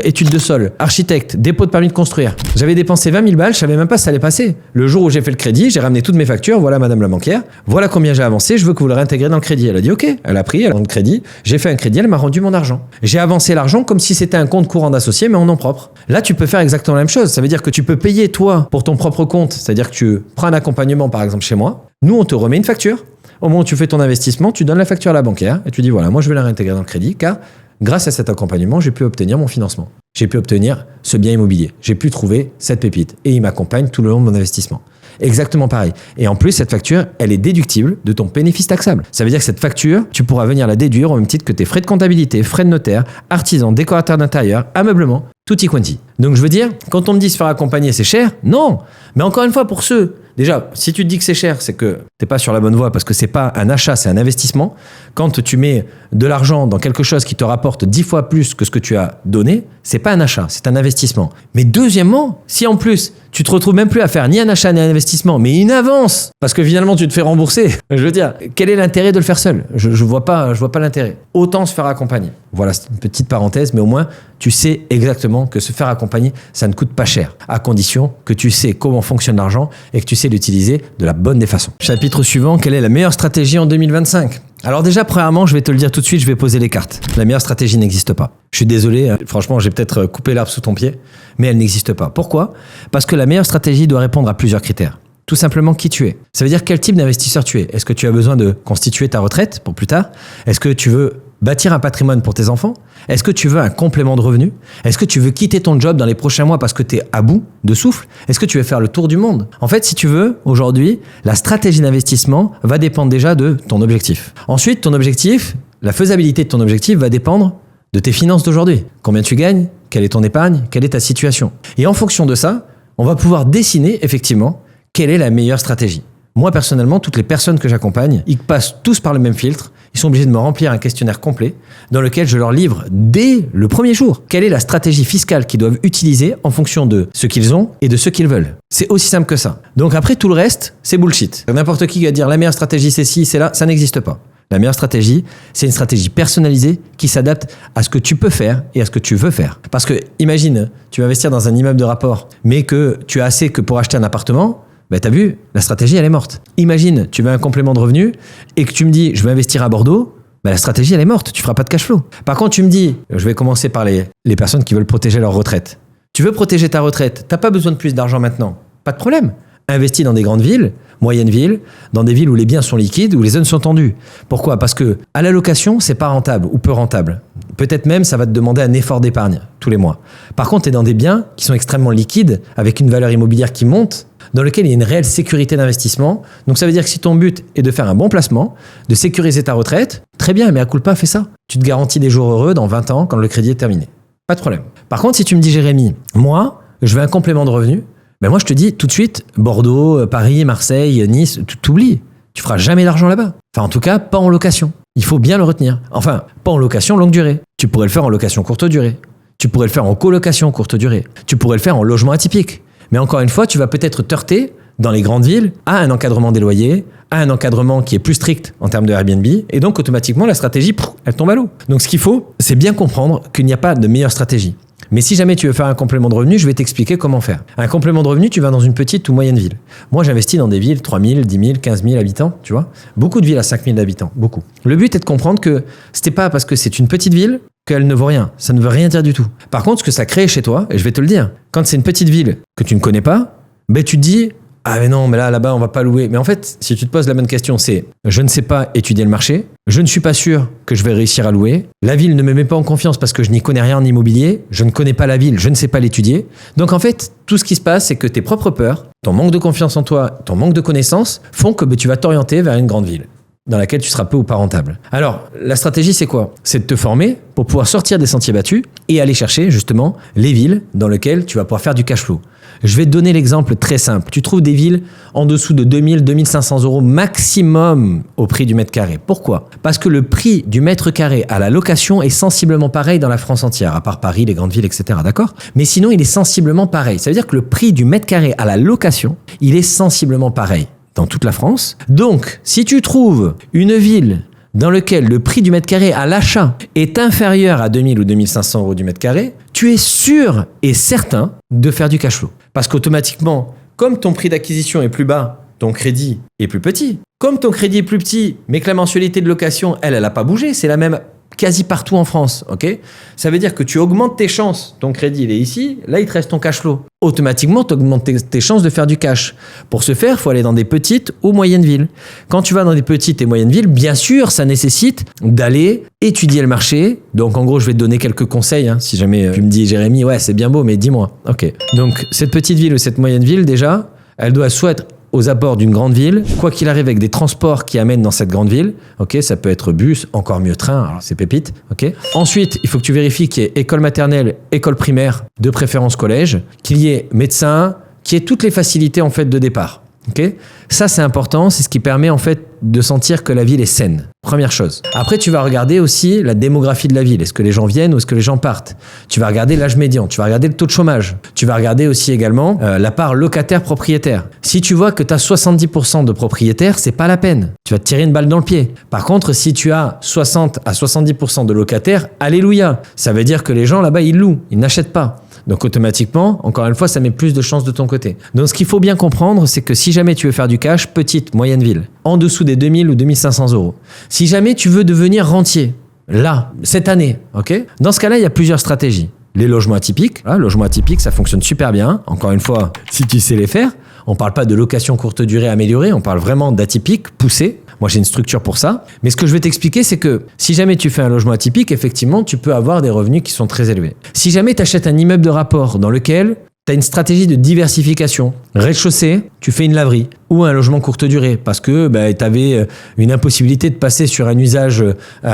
étude de sol, architecte, dépôt de permis de construire. J'avais dépensé 20 000 balles, je savais même pas si ça allait passer. Le jour où j'ai fait le crédit, j'ai ramené toutes mes factures, voilà madame la banquière, voilà combien j'ai avancé, je veux que vous le réintégrez dans le crédit. Elle a dit ok, elle a pris, elle a rendu le crédit, j'ai fait un crédit, elle m'a rendu mon argent. J'ai avancé l'argent comme si c'était un compte courant d'associé mais en nom propre. Là, tu peux faire exactement la même chose, ça veut dire que tu peux payer toi pour ton propre compte, c'est-à-dire que tu prends un accompagnement par exemple chez moi, nous on te remet une facture. Au moment où tu fais ton investissement, tu donnes la facture à la banquière et tu dis voilà, moi je vais la réintégrer dans le crédit car grâce à cet accompagnement, j'ai pu obtenir mon financement. J'ai pu obtenir ce bien immobilier. J'ai pu trouver cette pépite et il m'accompagne tout le long de mon investissement. Exactement pareil. Et en plus, cette facture, elle est déductible de ton bénéfice taxable. Ça veut dire que cette facture, tu pourras venir la déduire au même titre que tes frais de comptabilité, frais de notaire, artisan, décorateur d'intérieur, ameublement, tutti quanti. Donc je veux dire, quand on me dit se faire accompagner, c'est cher, non. Mais encore une fois, pour ceux déjà, si tu te dis que c'est cher, c'est que t'es pas sur la bonne voie parce que c'est pas un achat, c'est un investissement. Quand tu mets de l'argent dans quelque chose qui te rapporte 10 fois plus que ce que tu as donné, c'est pas un achat, c'est un investissement. Mais deuxièmement, si en plus tu te retrouves même plus à faire ni un achat ni un investissement, mais une avance, parce que finalement tu te fais rembourser, je veux dire, quel est l'intérêt de le faire seul? Je vois pas l'intérêt. Autant se faire accompagner. Voilà, c'est une petite parenthèse, mais au moins tu sais exactement que se faire accompagner, ça ne coûte pas cher, à condition que tu sais comment fonctionne l'argent et que tu sais l'utiliser de la bonne des façons. Chapitre suivant, quelle est la meilleure stratégie en 2025? Alors déjà, premièrement, je vais te le dire tout de suite, je vais poser les cartes. La meilleure stratégie n'existe pas. Je suis désolé, franchement, j'ai peut-être coupé l'arbre sous ton pied, mais elle n'existe pas. Pourquoi? Parce que la meilleure stratégie doit répondre à plusieurs critères. Tout simplement qui tu es. Ça veut dire quel type d'investisseur tu es. Est-ce que tu as besoin de constituer ta retraite pour plus tard? Est-ce que tu veux bâtir un patrimoine pour tes enfants? Est-ce que tu veux un complément de revenu? Est-ce que tu veux quitter ton job dans les prochains mois parce que tu es à bout de souffle? Est-ce que tu veux faire le tour du monde? En fait, si tu veux, aujourd'hui, la stratégie d'investissement va dépendre déjà de ton objectif. Ensuite, ton objectif, la faisabilité de ton objectif va dépendre de tes finances d'aujourd'hui. Combien tu gagnes? Quelle est ton épargne? Quelle est ta situation? Et en fonction de ça, on va pouvoir dessiner effectivement quelle est la meilleure stratégie. Moi, personnellement, toutes les personnes que j'accompagne, ils passent tous par le même filtre. Ils sont obligés de me remplir un questionnaire complet dans lequel je leur livre dès le premier jour quelle est la stratégie fiscale qu'ils doivent utiliser en fonction de ce qu'ils ont et de ce qu'ils veulent. C'est aussi simple que ça. Donc après, tout le reste, c'est bullshit. N'importe qui va dire la meilleure stratégie, c'est ci, c'est là, ça n'existe pas. La meilleure stratégie, c'est une stratégie personnalisée qui s'adapte à ce que tu peux faire et à ce que tu veux faire. Parce que, imagine, tu vas investir dans un immeuble de rapport, mais que tu as assez que pour acheter un appartement, ben t'as vu, la stratégie elle est morte. Imagine, tu veux un complément de revenu et que tu me dis je vais investir à Bordeaux, ben la stratégie elle est morte, tu feras pas de cash flow. Par contre, tu me dis, je vais commencer par les personnes qui veulent protéger leur retraite. Tu veux protéger ta retraite, t'as pas besoin de plus d'argent maintenant, pas de problème. Investis dans des grandes villes, moyennes villes, dans des villes où les biens sont liquides, où les zones sont tendues. Pourquoi? Parce que à la location, c'est pas rentable ou peu rentable. Peut-être même ça va te demander un effort d'épargne tous les mois. Par contre, tu es dans des biens qui sont extrêmement liquides, avec une valeur immobilière qui monte, dans lequel il y a une réelle sécurité d'investissement. Donc ça veut dire que si ton but est de faire un bon placement, de sécuriser ta retraite, très bien, mais à culpa, fais ça. Tu te garantis des jours heureux dans 20 ans quand le crédit est terminé. Pas de problème. Par contre, si tu me dis Jérémy, moi, je veux un complément de revenu, ben moi je te dis tout de suite, Bordeaux, Paris, Marseille, Nice, t'oublies. Tu feras jamais d'argent là-bas. Enfin en tout cas, pas en location. Il faut bien le retenir. Enfin, pas en location longue durée. Tu pourrais le faire en location courte durée. Tu pourrais le faire en colocation courte durée. Tu pourrais le faire en logement atypique. Mais encore une fois, tu vas peut-être te heurter dans les grandes villes à un encadrement des loyers, à un encadrement qui est plus strict en termes de Airbnb, et donc automatiquement la stratégie, elle tombe à l'eau. Donc ce qu'il faut, c'est bien comprendre qu'il n'y a pas de meilleure stratégie. Mais si jamais tu veux faire un complément de revenu, je vais t'expliquer comment faire. Un complément de revenu, tu vas dans une petite ou moyenne ville. Moi, j'investis dans des villes 3 000, 10 000, 15 000 habitants, tu vois. Beaucoup de villes à 5 000 habitants, beaucoup. Le but est de comprendre que c'était pas parce que c'est une petite ville qu'elle ne vaut rien. Ça ne veut rien dire du tout. Par contre, ce que ça crée chez toi, et je vais te le dire, quand c'est une petite ville que tu ne connais pas, ben tu te dis « Ah mais non, mais là-bas, on va pas louer. » Mais en fait, si tu te poses la bonne question, c'est « Je ne sais pas étudier le marché. Je ne suis pas sûr que je vais réussir à louer. La ville ne me met pas en confiance parce que je n'y connais rien en immobilier. Je ne connais pas la ville, je ne sais pas l'étudier. » Donc en fait, tout ce qui se passe, c'est que tes propres peurs, ton manque de confiance en toi, ton manque de connaissances font que tu vas t'orienter vers une grande ville dans laquelle tu seras peu ou pas rentable. Alors, la stratégie, c'est quoi? C'est de te former pour pouvoir sortir des sentiers battus et aller chercher justement les villes dans lesquelles tu vas pouvoir faire du cash flow. Je vais te donner l'exemple très simple. Tu trouves des villes en dessous de 2000, 2500 euros maximum au prix du mètre carré. Pourquoi? Parce que le prix du mètre carré à la location est sensiblement pareil dans la France entière, à part Paris, les grandes villes, etc. D'accord? Mais sinon, il est sensiblement pareil. Ça veut dire que le prix du mètre carré à la location, il est sensiblement pareil dans toute la France. Donc, si tu trouves une ville dans laquelle le prix du mètre carré à l'achat est inférieur à 2000 ou 2500 euros du mètre carré, tu es sûr et certain de faire du cash flow. Parce qu'automatiquement, comme ton prix d'acquisition est plus bas, ton crédit est plus petit. Comme ton crédit est plus petit, mais que la mensualité de location, elle n'a pas bougé, c'est la même quasi partout en France, ok? Ça veut dire que tu augmentes tes chances. Ton crédit, il est ici. Là, il te reste ton cash flow. Automatiquement, tu augmentes tes chances de faire du cash. Pour ce faire, il faut aller dans des petites ou moyennes villes. Quand tu vas dans des petites et moyennes villes, bien sûr, ça nécessite d'aller étudier le marché. Donc, en gros, je vais te donner quelques conseils. Si jamais tu me dis, Jérémy, ouais, c'est bien beau, mais dis-moi. Ok. Donc, cette petite ville ou cette moyenne ville, déjà, elle doit soit être aux abords d'une grande ville, quoi qu'il arrive avec des transports qui amènent dans cette grande ville, ok, ça peut être bus, encore mieux train, alors c'est pépite, ok. Ensuite, il faut que tu vérifies qu'il y ait école maternelle, école primaire, de préférence collège, qu'il y ait médecin, qu'il y ait toutes les facilités en fait de départ. Okay, ça, c'est important. C'est ce qui permet en fait de sentir que la ville est saine. Première chose. Après, tu vas regarder aussi la démographie de la ville. Est-ce que les gens viennent ou est-ce que les gens partent? Tu vas regarder l'âge médian. Tu vas regarder le taux de chômage. Tu vas regarder aussi également la part locataire-propriétaire. Si tu vois que tu as 70% de propriétaires, c'est pas la peine. Tu vas te tirer une balle dans le pied. Par contre, si tu as 60 à 70% de locataires, alléluia. Ça veut dire que les gens là-bas, ils louent. Ils n'achètent pas. Donc automatiquement, encore une fois, ça met plus de chances de ton côté. Donc ce qu'il faut bien comprendre, c'est que si jamais tu veux faire du cash, petite, moyenne ville, en dessous des 2000 ou 2500 euros. Si jamais tu veux devenir rentier, là, cette année, ok? Dans ce cas-là, il y a plusieurs stratégies. Les logements atypiques, logements atypiques, ça fonctionne super bien. Encore une fois, si tu sais les faire, on ne parle pas de location courte durée améliorée, on parle vraiment d'atypique, poussé. Moi, j'ai une structure pour ça. Mais ce que je vais t'expliquer, c'est que si jamais tu fais un logement atypique, effectivement, tu peux avoir des revenus qui sont très élevés. Si jamais tu achètes un immeuble de rapport dans lequel tu as une stratégie de diversification, rez-de-chaussée, tu fais une laverie ou un logement courte durée parce que tu avais une impossibilité de passer sur un usage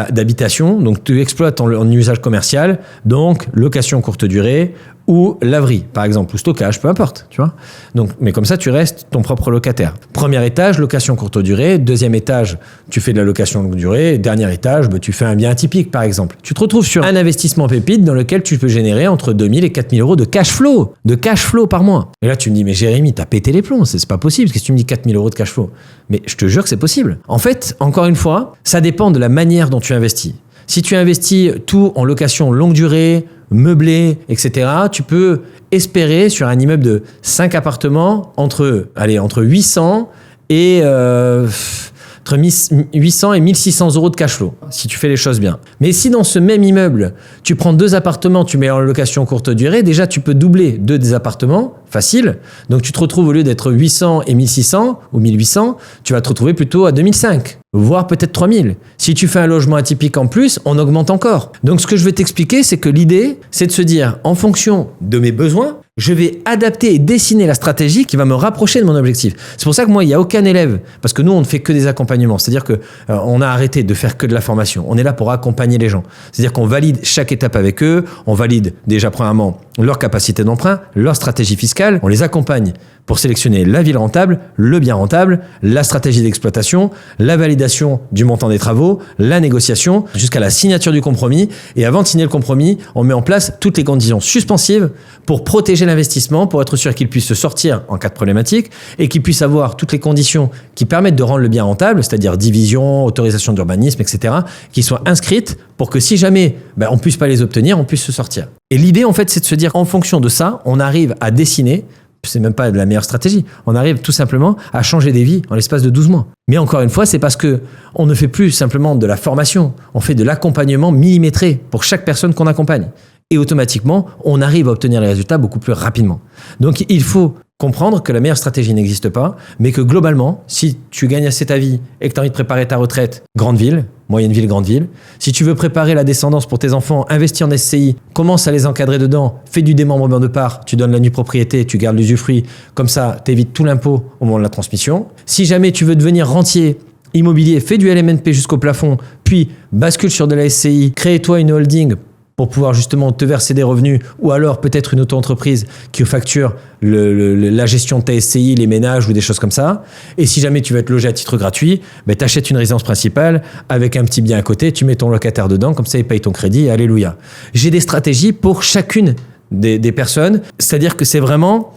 d'habitation, donc tu exploites en usage commercial, donc location courte durée ou laverie, par exemple, ou stockage, peu importe, tu vois. Donc, mais comme ça, tu restes ton propre locataire. Premier étage, location courte durée. Deuxième étage, tu fais de la location longue durée. Dernier étage, tu fais un bien atypique, par exemple. Tu te retrouves sur un investissement pépite dans lequel tu peux générer entre 2000 et 4000 euros de cash flow par mois. Et là, tu me dis, mais Jérémy, t'as pété les plombs, c'est pas possible. Qu'est-ce que tu me dis 4000 euros de cash flow? Mais je te jure que c'est possible. En fait, encore une fois, ça dépend de la manière dont tu investis. Si tu investis tout en location longue durée, meublé, etc., tu peux espérer sur un immeuble de 5 appartements entre 800 et entre 800 et 1600 euros de cash flow, si tu fais les choses bien. Mais si dans ce même immeuble, tu prends 2 appartements, tu mets en location courte durée, déjà tu peux doubler 2 des appartements, facile. Donc tu te retrouves au lieu d'être 800 et 1600 ou 1800, tu vas te retrouver plutôt à 2005, voire peut-être 3000. Si tu fais un logement atypique en plus, on augmente encore. Donc ce que je vais t'expliquer, c'est que l'idée, c'est de se dire, en fonction de mes besoins, je vais adapter et dessiner la stratégie qui va me rapprocher de mon objectif. C'est pour ça que moi, il n'y a aucun élève, parce que nous, on ne fait que des accompagnements. C'est-à-dire que on a arrêté de faire que de la formation. On est là pour accompagner les gens. C'est-à-dire qu'on valide chaque étape avec eux. On valide déjà premièrement leur capacité d'emprunt, leur stratégie fiscale. On les accompagne pour sélectionner la ville rentable, le bien rentable, la stratégie d'exploitation, la validation du montant des travaux, la négociation, jusqu'à la signature du compromis. Et avant de signer le compromis, on met en place toutes les conditions suspensives pour protéger l'investissement, pour être sûr qu'il puisse se sortir en cas de problématique et qu'il puisse avoir toutes les conditions qui permettent de rendre le bien rentable, c'est-à-dire division, autorisation d'urbanisme, etc., qui soient inscrites pour que si jamais on ne puisse pas les obtenir, on puisse se sortir. Et l'idée, en fait, c'est de se dire, en fonction de ça, on arrive à dessiner, c'est même pas de la meilleure stratégie, on arrive tout simplement à changer des vies en l'espace de 12 mois. Mais encore une fois, c'est parce que on ne fait plus simplement de la formation, on fait de l'accompagnement millimétré pour chaque personne qu'on accompagne. Et automatiquement, on arrive à obtenir les résultats beaucoup plus rapidement. Donc, il faut comprendre que la meilleure stratégie n'existe pas, mais que globalement, si tu gagnes assez ta vie et que tu as envie de préparer ta retraite, grande ville, moyenne ville, grande ville. Si tu veux préparer la descendance pour tes enfants, investis en SCI, commence à les encadrer dedans, fais du démembrement de part, tu donnes la nue propriété, tu gardes l'usufruit, comme ça, tu évites tout l'impôt au moment de la transmission. Si jamais tu veux devenir rentier, immobilier, fais du LMNP jusqu'au plafond, puis bascule sur de la SCI, crée-toi une holding pour pouvoir justement te verser des revenus, ou alors peut-être une auto-entreprise qui facture la gestion de ta SCI, les ménages ou des choses comme ça. Et si jamais tu veux être logé à titre gratuit, tu achètes une résidence principale avec un petit bien à côté, tu mets ton locataire dedans, comme ça il paye ton crédit, et alléluia. J'ai des stratégies pour chacune des personnes, c'est-à-dire que c'est vraiment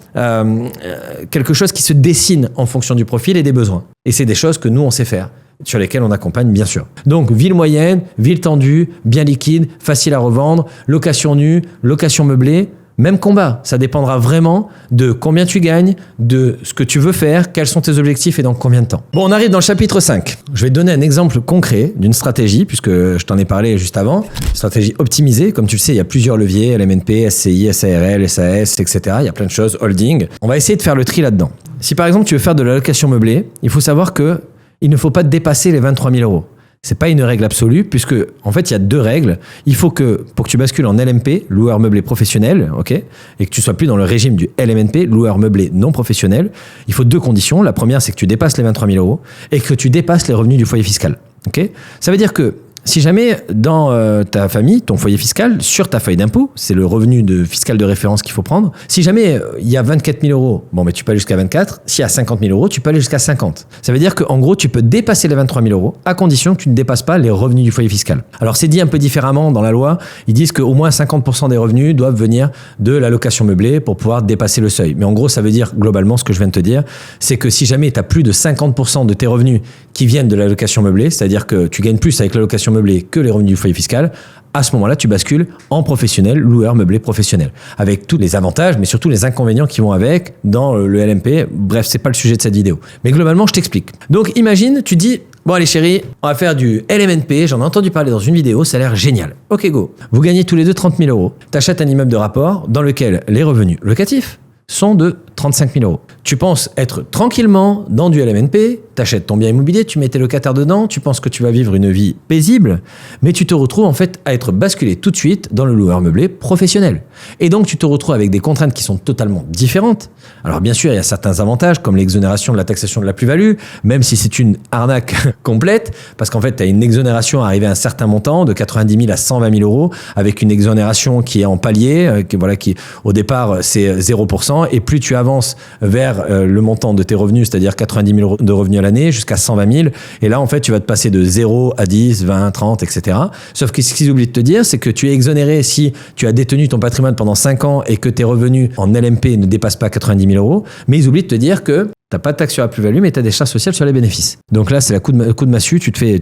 quelque chose qui se dessine en fonction du profil et des besoins. Et c'est des choses que nous on sait faire, sur lesquels on accompagne bien sûr. Donc ville moyenne, ville tendue, bien liquide, facile à revendre, location nue, location meublée, même combat. Ça dépendra vraiment de combien tu gagnes, de ce que tu veux faire, quels sont tes objectifs et dans combien de temps. Bon, on arrive dans le chapitre 5. Je vais te donner un exemple concret d'une stratégie, puisque je t'en ai parlé juste avant. Stratégie optimisée, comme tu le sais, il y a plusieurs leviers, LMNP, SCI, SARL, SAS, etc. Il y a plein de choses, holding. On va essayer de faire le tri là-dedans. Si par exemple tu veux faire de la location meublée, il faut savoir que il ne faut pas dépasser les 23 000 euros. C'est pas une règle absolue, puisque en fait, il y a 2 règles. Il faut que, pour que tu bascules en LMP, loueur meublé professionnel, ok, et que tu sois plus dans le régime du LMNP, loueur meublé non professionnel, il faut 2 conditions. La première, c'est que tu dépasses les 23 000 euros et que tu dépasses les revenus du foyer fiscal. Ok. Ça veut dire que Si jamais dans ta famille, ton foyer fiscal, sur ta feuille d'impôt, c'est le revenu fiscal de référence qu'il faut prendre, si jamais il y a 24 000 euros, bon, mais tu peux aller jusqu'à 24. S'il y a 50 000 euros, tu peux aller jusqu'à 50. Ça veut dire qu'en gros, tu peux dépasser les 23 000 euros à condition que tu ne dépasses pas les revenus du foyer fiscal. Alors, c'est dit un peu différemment dans la loi. Ils disent qu'au moins 50% des revenus doivent venir de la location meublée pour pouvoir dépasser le seuil. Mais en gros, ça veut dire globalement ce que je viens de te dire, c'est que si jamais tu as plus de 50% de tes revenus qui viennent de la location meublée, c'est-à-dire que tu gagnes plus avec la location meublée que les revenus du foyer fiscal, à ce moment-là, tu bascules en professionnel, loueur meublé professionnel, avec tous les avantages, mais surtout les inconvénients qui vont avec dans le LMP. Bref, c'est pas le sujet de cette vidéo. Mais globalement, je t'explique. Donc, imagine, tu dis, bon allez chérie, on va faire du LMNP, j'en ai entendu parler dans une vidéo, ça a l'air génial. Ok go, vous gagnez tous les deux 30 000 euros. T'achètes un immeuble de rapport dans lequel les revenus locatifs sont de 35 000 euros. Tu penses être tranquillement dans du LMNP, t'achètes ton bien immobilier, tu mets tes locataires dedans, tu penses que tu vas vivre une vie paisible, mais tu te retrouves en fait à être basculé tout de suite dans le loueur meublé professionnel. Et donc tu te retrouves avec des contraintes qui sont totalement différentes. Alors bien sûr, il y a certains avantages comme l'exonération de la taxation de la plus-value, même si c'est une arnaque complète, parce qu'en fait tu as une exonération arrivée à un certain montant de 90 000 à 120 000 euros, avec une exonération qui est en palier, qui au départ c'est 0%, et plus tu avances vers le montant de tes revenus, c'est-à-dire 90 000 euros de revenus à l'année jusqu'à 120 000. Et là, en fait, tu vas te passer de 0 à 10, 20, 30, etc. Sauf que ce qu'ils oublient de te dire, c'est que tu es exonéré si tu as détenu ton patrimoine pendant 5 ans et que tes revenus en LMP ne dépassent pas 90 000 euros. Mais ils oublient de te dire que t'as pas de taxe sur la plus-value, mais t'as des charges sociales sur les bénéfices. Donc là, c'est la coup de massue, tu te fais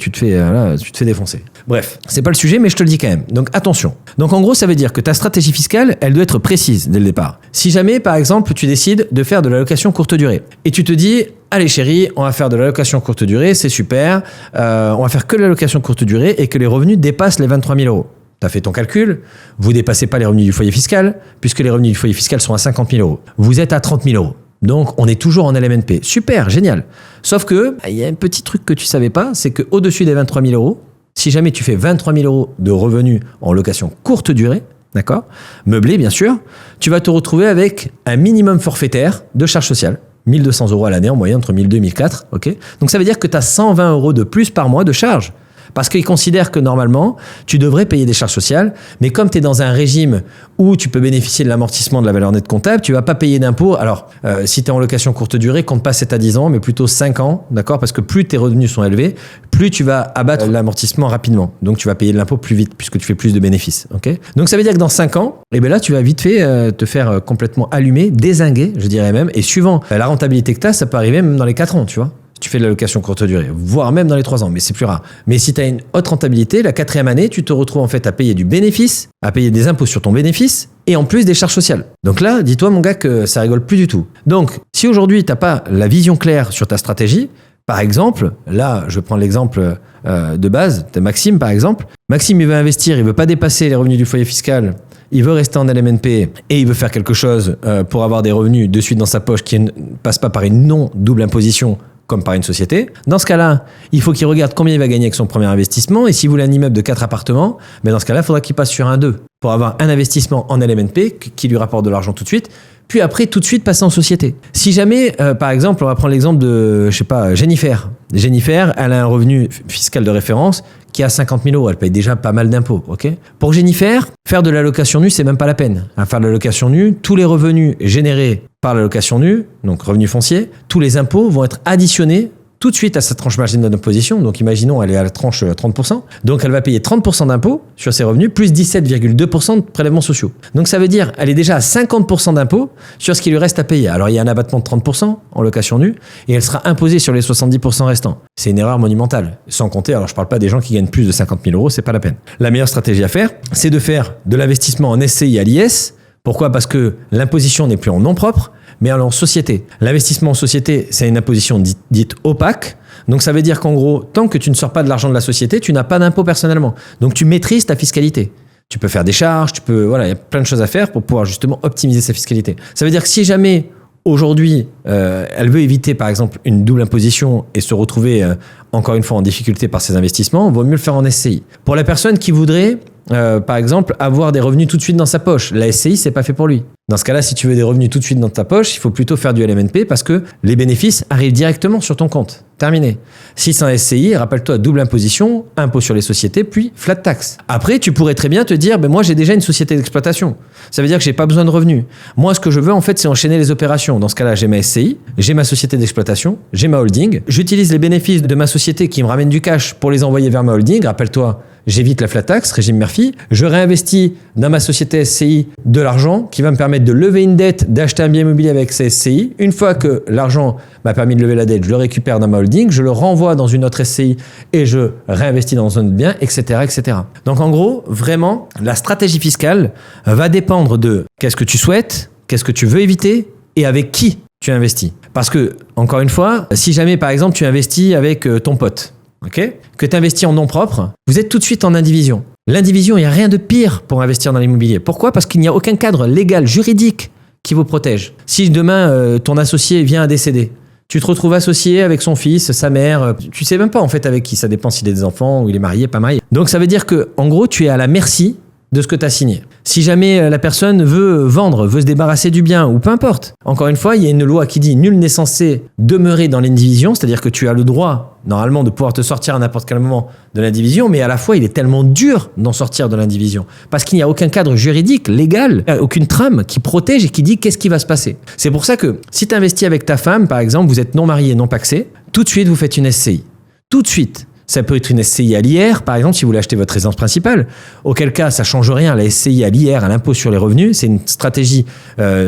défoncer. Bref, c'est pas le sujet, mais je te le dis quand même. Donc attention. Donc en gros, ça veut dire que ta stratégie fiscale, elle doit être précise dès le départ. Si jamais, par exemple, tu décides de faire de la location courte durée et tu te dis, allez chérie, on va faire de la location courte durée, c'est super, on va faire que de la location courte durée et que les revenus dépassent les 23 000 euros. Tu as fait ton calcul, vous dépassez pas les revenus du foyer fiscal, puisque les revenus du foyer fiscal sont à 50 000 euros. Vous êtes à 30 000 euros. Donc, on est toujours en LMNP. Super, génial. Sauf que, il y a un petit truc que tu savais pas, c'est qu'au-dessus des 23 000 euros, si jamais tu fais 23 000 euros de revenus en location courte durée, d'accord, meublé bien sûr, tu vas te retrouver avec un minimum forfaitaire de charges sociales. 1 200 euros à l'année en moyenne, entre 1 200 et 1 400, ok. Donc, ça veut dire que tu as 120 euros de plus par mois de charges. Parce qu'ils considèrent que normalement, tu devrais payer des charges sociales, mais comme tu es dans un régime où tu peux bénéficier de l'amortissement de la valeur nette comptable, tu vas pas payer d'impôts. Alors, si tu es en location courte durée, compte pas 7 à 10 ans, mais plutôt 5 ans, d'accord? Parce que plus tes revenus sont élevés, plus tu vas abattre l'amortissement rapidement. Donc, tu vas payer de l'impôt plus vite, puisque tu fais plus de bénéfices, ok? Donc, ça veut dire que dans 5 ans, eh ben là, tu vas vite fait te faire complètement allumer, dézinguer, je dirais même, et suivant la rentabilité que tu as, ça peut arriver même dans les 4 ans, tu vois? Tu fais de la location courte durée, voire même dans les 3 ans, mais c'est plus rare. Mais si tu as une haute rentabilité, la 4e année, tu te retrouves en fait à payer du bénéfice, à payer des impôts sur ton bénéfice, et en plus des charges sociales. Donc là, dis-toi mon gars que ça rigole plus du tout. Donc, si aujourd'hui tu n'as pas la vision claire sur ta stratégie, par exemple, là, je prends l'exemple de base, de Maxime par exemple. Maxime, il veut investir, il veut pas dépasser les revenus du foyer fiscal, il veut rester en LMNP et il veut faire quelque chose pour avoir des revenus de suite dans sa poche qui ne passe pas par une non-double imposition comme par une société. Dans ce cas-là, il faut qu'il regarde combien il va gagner avec son premier investissement. Et s'il voulait un immeuble de 4 appartements, mais dans ce cas-là, il faudra qu'il passe sur un 2 pour avoir un investissement en LMNP qui lui rapporte de l'argent tout de suite. Puis après, tout de suite, passer en société. Si jamais, par exemple, on va prendre l'exemple de, je sais pas, Jennifer. Jennifer, elle a un revenu fiscal de référence qui a 50 000 euros. Elle paye déjà pas mal d'impôts, ok? Pour Jennifer, faire de la location nue, c'est même pas la peine. À faire de la location nue, tous les revenus générés par la location nue, donc revenus fonciers, tous les impôts vont être additionnés tout de suite à sa tranche marginale d'imposition. Donc imaginons, elle est à la tranche 30%. Donc elle va payer 30% d'impôts sur ses revenus, plus 17,2% de prélèvements sociaux. Donc ça veut dire, elle est déjà à 50% d'impôts sur ce qui lui reste à payer. Alors il y a un abattement de 30% en location nue et elle sera imposée sur les 70% restants. C'est une erreur monumentale. Sans compter, alors je parle pas des gens qui gagnent plus de 50 000 euros, c'est pas la peine. La meilleure stratégie à faire, c'est de faire de l'investissement en SCI à l'IS. Pourquoi? Parce que l'imposition n'est plus en nom propre, mais en société. L'investissement en société, c'est une imposition dite opaque. Donc ça veut dire qu'en gros, tant que tu ne sors pas de l'argent de la société, tu n'as pas d'impôt personnellement. Donc tu maîtrises ta fiscalité. Tu peux faire des charges, voilà, il y a plein de choses à faire pour pouvoir justement optimiser sa fiscalité. Ça veut dire que si jamais aujourd'hui, elle veut éviter par exemple une double imposition et se retrouver encore une fois en difficulté par ses investissements, il vaut mieux le faire en SCI. Pour la personne qui voudrait par exemple, avoir des revenus tout de suite dans sa poche. La SCI, c'est pas fait pour lui. Dans ce cas-là, si tu veux des revenus tout de suite dans ta poche, il faut plutôt faire du LMNP parce que les bénéfices arrivent directement sur ton compte. Terminé. Si c'est un SCI, rappelle-toi, double imposition, impôt sur les sociétés, puis flat tax. Après, tu pourrais très bien te dire, moi j'ai déjà une société d'exploitation. Ça veut dire que j'ai pas besoin de revenus. Moi, ce que je veux en fait, c'est enchaîner les opérations. Dans ce cas-là, j'ai ma SCI, j'ai ma société d'exploitation, j'ai ma holding. J'utilise les bénéfices de ma société qui me ramène du cash pour les envoyer vers ma holding. Rappelle-toi, j'évite la flat tax, régime Murphy. Je réinvestis dans ma société SCI de l'argent qui va me permettre de lever une dette, d'acheter un bien immobilier avec ces SCI. Une fois que l'argent m'a permis de lever la dette, je le récupère dans ma holding, je le renvoie dans une autre SCI et je réinvestis dans un autre bien, etc., etc. Donc en gros, vraiment, la stratégie fiscale va dépendre de qu'est-ce que tu souhaites, qu'est-ce que tu veux éviter et avec qui tu investis. Parce que, encore une fois, si jamais par exemple tu investis avec ton pote, okay, que tu investis en nom propre, vous êtes tout de suite en indivision. L'indivision, il n'y a rien de pire pour investir dans l'immobilier. Pourquoi ? Parce qu'il n'y a aucun cadre légal, juridique qui vous protège. Si demain, ton associé vient à décéder, tu te retrouves associé avec son fils, sa mère, tu sais même pas en fait avec qui, ça dépend s'il a des enfants ou il est marié, pas marié. Donc ça veut dire que en gros, tu es à la merci de ce que tu as signé. Si jamais la personne veut vendre, veut se débarrasser du bien, ou peu importe. Encore une fois, il y a une loi qui dit nul n'est censé demeurer dans l'indivision, c'est-à-dire que tu as le droit, normalement, de pouvoir te sortir à n'importe quel moment de l'indivision, mais à la fois, il est tellement dur d'en sortir de l'indivision. Parce qu'il n'y a aucun cadre juridique, légal, aucune trame qui protège et qui dit qu'est-ce qui va se passer. C'est pour ça que si tu investis avec ta femme, par exemple, vous êtes non marié, non pacsé, tout de suite, vous faites une SCI. Tout de suite. Ça peut être une SCI à l'IR, par exemple, si vous voulez acheter votre résidence principale. Auquel cas, ça change rien. La SCI à l'IR, à l'impôt sur les revenus, c'est une stratégie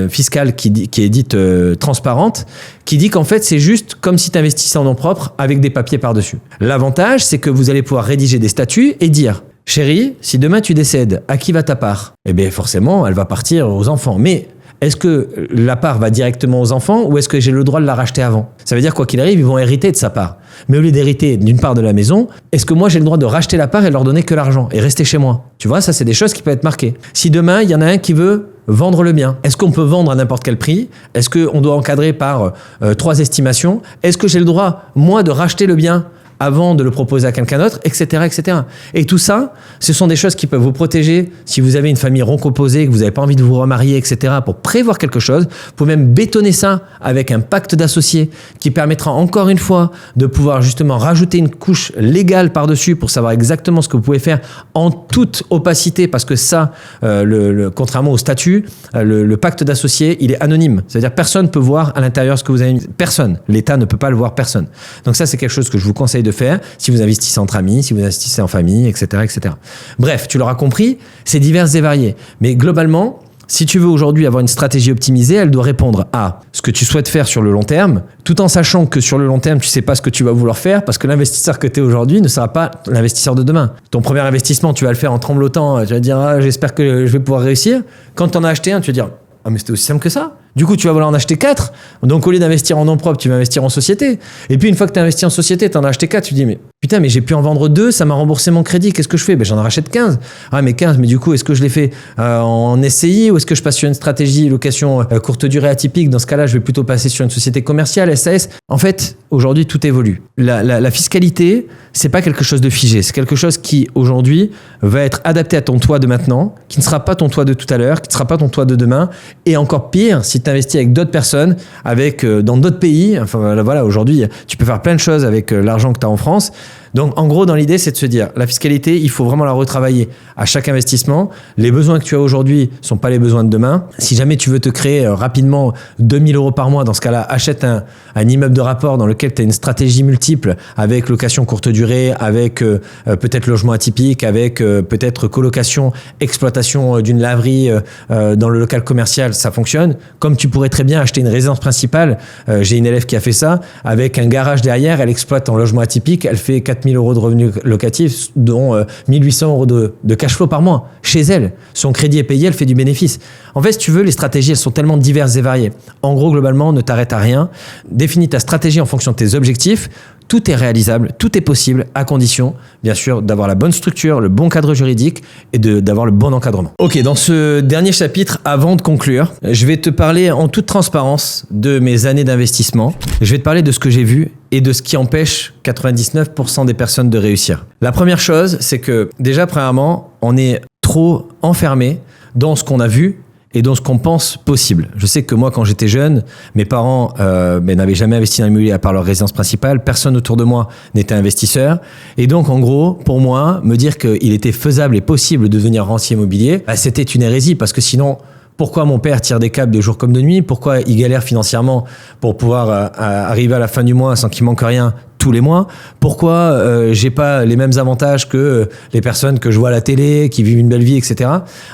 fiscale qui est dite transparente, qui dit qu'en fait, c'est juste comme si tu investissais en nom propre avec des papiers par-dessus. L'avantage, c'est que vous allez pouvoir rédiger des statuts et dire « Chérie, si demain tu décèdes, à qui va ta part ?» Eh bien, forcément, elle va partir aux enfants. Mais est-ce que la part va directement aux enfants ou est-ce que j'ai le droit de la racheter avant ? Ça veut dire quoi qu'il arrive, ils vont hériter de sa part. Mais au lieu d'hériter d'une part de la maison, est-ce que moi j'ai le droit de racheter la part et leur donner que l'argent et rester chez moi ? Tu vois, ça c'est des choses qui peuvent être marquées. Si demain il y en a un qui veut vendre le bien, est-ce qu'on peut vendre à n'importe quel prix ? Est-ce qu'on doit encadrer par 3 estimations ? Est-ce que j'ai le droit, moi, de racheter le bien avant de le proposer à quelqu'un d'autre, etc., etc. Et tout ça, ce sont des choses qui peuvent vous protéger si vous avez une famille recomposée, que vous n'avez pas envie de vous remarier, etc., pour prévoir quelque chose. Vous pouvez même bétonner ça avec un pacte d'associés qui permettra encore une fois de pouvoir justement rajouter une couche légale par-dessus pour savoir exactement ce que vous pouvez faire en toute opacité, parce que ça, contrairement au statut, le pacte d'associés, il est anonyme. C'est-à-dire personne ne peut voir à l'intérieur ce que vous avez mis. Personne. L'État ne peut pas le voir, personne. Donc ça, c'est quelque chose que je vous conseille de faire si vous investissez entre amis, si vous investissez en famille, etc., etc. Bref, tu l'auras compris, c'est divers et varié. Mais globalement, si tu veux aujourd'hui avoir une stratégie optimisée, elle doit répondre à ce que tu souhaites faire sur le long terme, tout en sachant que sur le long terme, tu ne sais pas ce que tu vas vouloir faire parce que l'investisseur que tu es aujourd'hui ne sera pas l'investisseur de demain. Ton premier investissement, tu vas le faire en tremblotant, tu vas dire « j'espère que je vais pouvoir réussir ». Quand tu en as acheté un, tu vas dire « ah mais c'était aussi simple que ça ». Du coup, tu vas vouloir en acheter 4. Donc, au lieu d'investir en nom propre, tu vas investir en société. Et puis, une fois que tu as investi en société, tu en as acheté 4. Tu te dis, mais putain, mais j'ai pu en vendre 2, ça m'a remboursé mon crédit. Qu'est-ce que je fais ? J'en rachète 15. Ah, mais 15, mais du coup, est-ce que je les fais en SCI ou est-ce que je passe sur une stratégie location courte durée atypique ? Dans ce cas-là, je vais plutôt passer sur une société commerciale, SAS. En fait, aujourd'hui, tout évolue. La fiscalité, c'est pas quelque chose de figé. C'est quelque chose qui, aujourd'hui, va être adapté à ton toit de maintenant, qui ne sera pas ton toit de tout à l'heure, qui ne sera pas ton toit de demain. Et encore pire, si tu investis avec d'autres personnes, dans d'autres pays. Enfin voilà, aujourd'hui, tu peux faire plein de choses avec l'argent que tu as en France. Donc, en gros, dans l'idée, c'est de se dire, la fiscalité, il faut vraiment la retravailler à chaque investissement. Les besoins que tu as aujourd'hui ne sont pas les besoins de demain. Si jamais tu veux te créer rapidement 2 000 € par mois, dans ce cas-là, achète un immeuble de rapport dans lequel tu as une stratégie multiple avec location courte durée, avec peut-être logement atypique, avec peut-être colocation, exploitation d'une laverie dans le local commercial, ça fonctionne. Comme tu pourrais très bien acheter une résidence principale, j'ai une élève qui a fait ça, avec un garage derrière, elle exploite en logement atypique, elle fait 4 000 € de revenus locatifs, dont 1 800 € de cash flow par mois, chez elle. Son crédit est payé, elle fait du bénéfice. En fait, si tu veux, les stratégies, elles sont tellement diverses et variées. En gros, globalement, ne t'arrête à rien. Définis ta stratégie en fonction de tes objectifs. Tout est réalisable, tout est possible, à condition, bien sûr, d'avoir la bonne structure, le bon cadre juridique et d'avoir le bon encadrement. Ok, dans ce dernier chapitre, avant de conclure, je vais te parler en toute transparence de mes années d'investissement. Je vais te parler de ce que j'ai vu et de ce qui empêche 99% des personnes de réussir. La première chose, c'est que déjà, premièrement, on est trop enfermé dans ce qu'on a vu et dans ce qu'on pense possible. Je sais que moi, quand j'étais jeune, mes parents n'avaient jamais investi dans l'immobilier à part leur résidence principale. Personne autour de moi n'était investisseur. Et donc, en gros, pour moi, me dire qu'il était faisable et possible de devenir rentier immobilier, c'était une hérésie parce que sinon... Pourquoi mon père tire des câbles de jour comme de nuit? Pourquoi il galère financièrement pour pouvoir arriver à la fin du mois sans qu'il manque rien tous les mois? Pourquoi j'ai pas les mêmes avantages que les personnes que je vois à la télé, qui vivent une belle vie, etc.